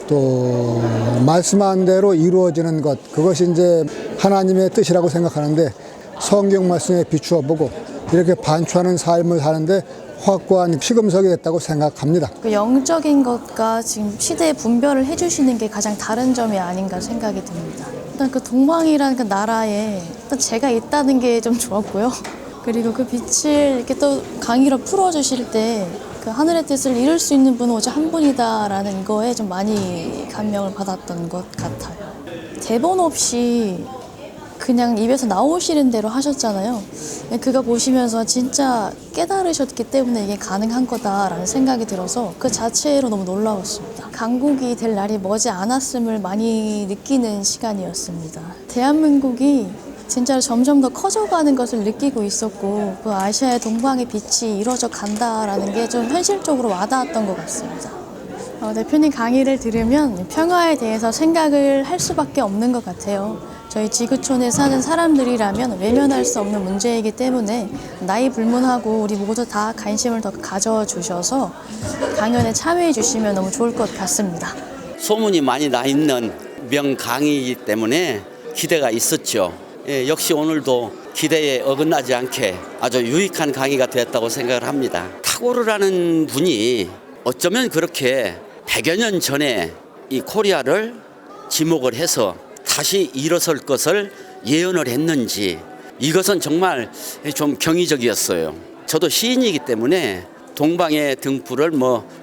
또 말씀한 대로 이루어지는 것, 그것이 이제 하나님의 뜻이라고 생각하는데 성경 말씀에 비추어 보고 이렇게 반추하는 삶을 사는데 확고한 피금석이 됐다고 생각합니다. 그 영적인 것과 지금 시대의 분별을 해주시는 게 가장 다른 점이 아닌가 생각이 듭니다. 일단 그 동방이라는 그 나라에 일단 제가 있다는 게 좀 좋았고요. 그리고 그 빛을 이렇게 또 강의로 풀어주실 때 그 하늘의 뜻을 이룰 수 있는 분은 오직 한 분이다라는 거에 좀 많이 감명을 받았던 것 같아요. 대본 없이 그냥 입에서 나오시는 대로 하셨잖아요. 그거 보시면서 진짜 깨달으셨기 때문에 이게 가능한 거다라는 생각이 들어서 그 자체로 너무 놀라웠습니다. 강국이 될 날이 머지 않았음을 많이 느끼는 시간이었습니다. 대한민국이 진짜로 점점 더 커져가는 것을 느끼고 있었고 그 아시아의 동방의 빛이 이루어져 간다라는 게 좀 현실적으로 와닿았던 것 같습니다. 대표님 강의를 들으면 평화에 대해서 생각을 할 수밖에 없는 것 같아요. 저희 지구촌에 사는 사람들이라면 외면할 수 없는 문제이기 때문에 나이 불문하고 우리 모두 다 관심을 더 가져주셔서 강연에 참여해 주시면 너무 좋을 것 같습니다. 소문이 많이 나 있는 명강의이기 때문에 기대가 있었죠. 예, 역시 오늘도 기대에 어긋나지 않게 아주 유익한 강의가 되었다고 생각을 합니다. 타고르라는 분이 어쩌면 그렇게 100여 년 전에 이 코리아를 지목을 해서 다시 일어설 것을 예언을 했는지, 이것은 정말 좀 경이적이었어요. 저도 시인이기 때문에 동방의 등불을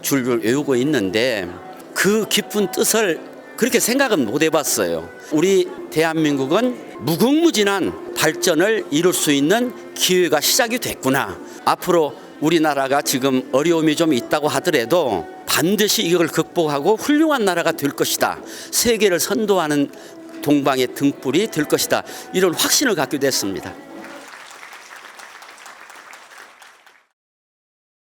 줄줄 외우고 있는데 그 깊은 뜻을 그렇게 생각은 못 해봤어요. 우리 대한민국은 무궁무진한 발전을 이룰 수 있는 기회가 시작이 됐구나. 앞으로 우리나라가 지금 어려움이 좀 있다고 하더라도 반드시 이걸 극복하고 훌륭한 나라가 될 것이다. 세계를 선도하는 동방의 등불이 될 것이다. 이런 확신을 갖게 됐습니다.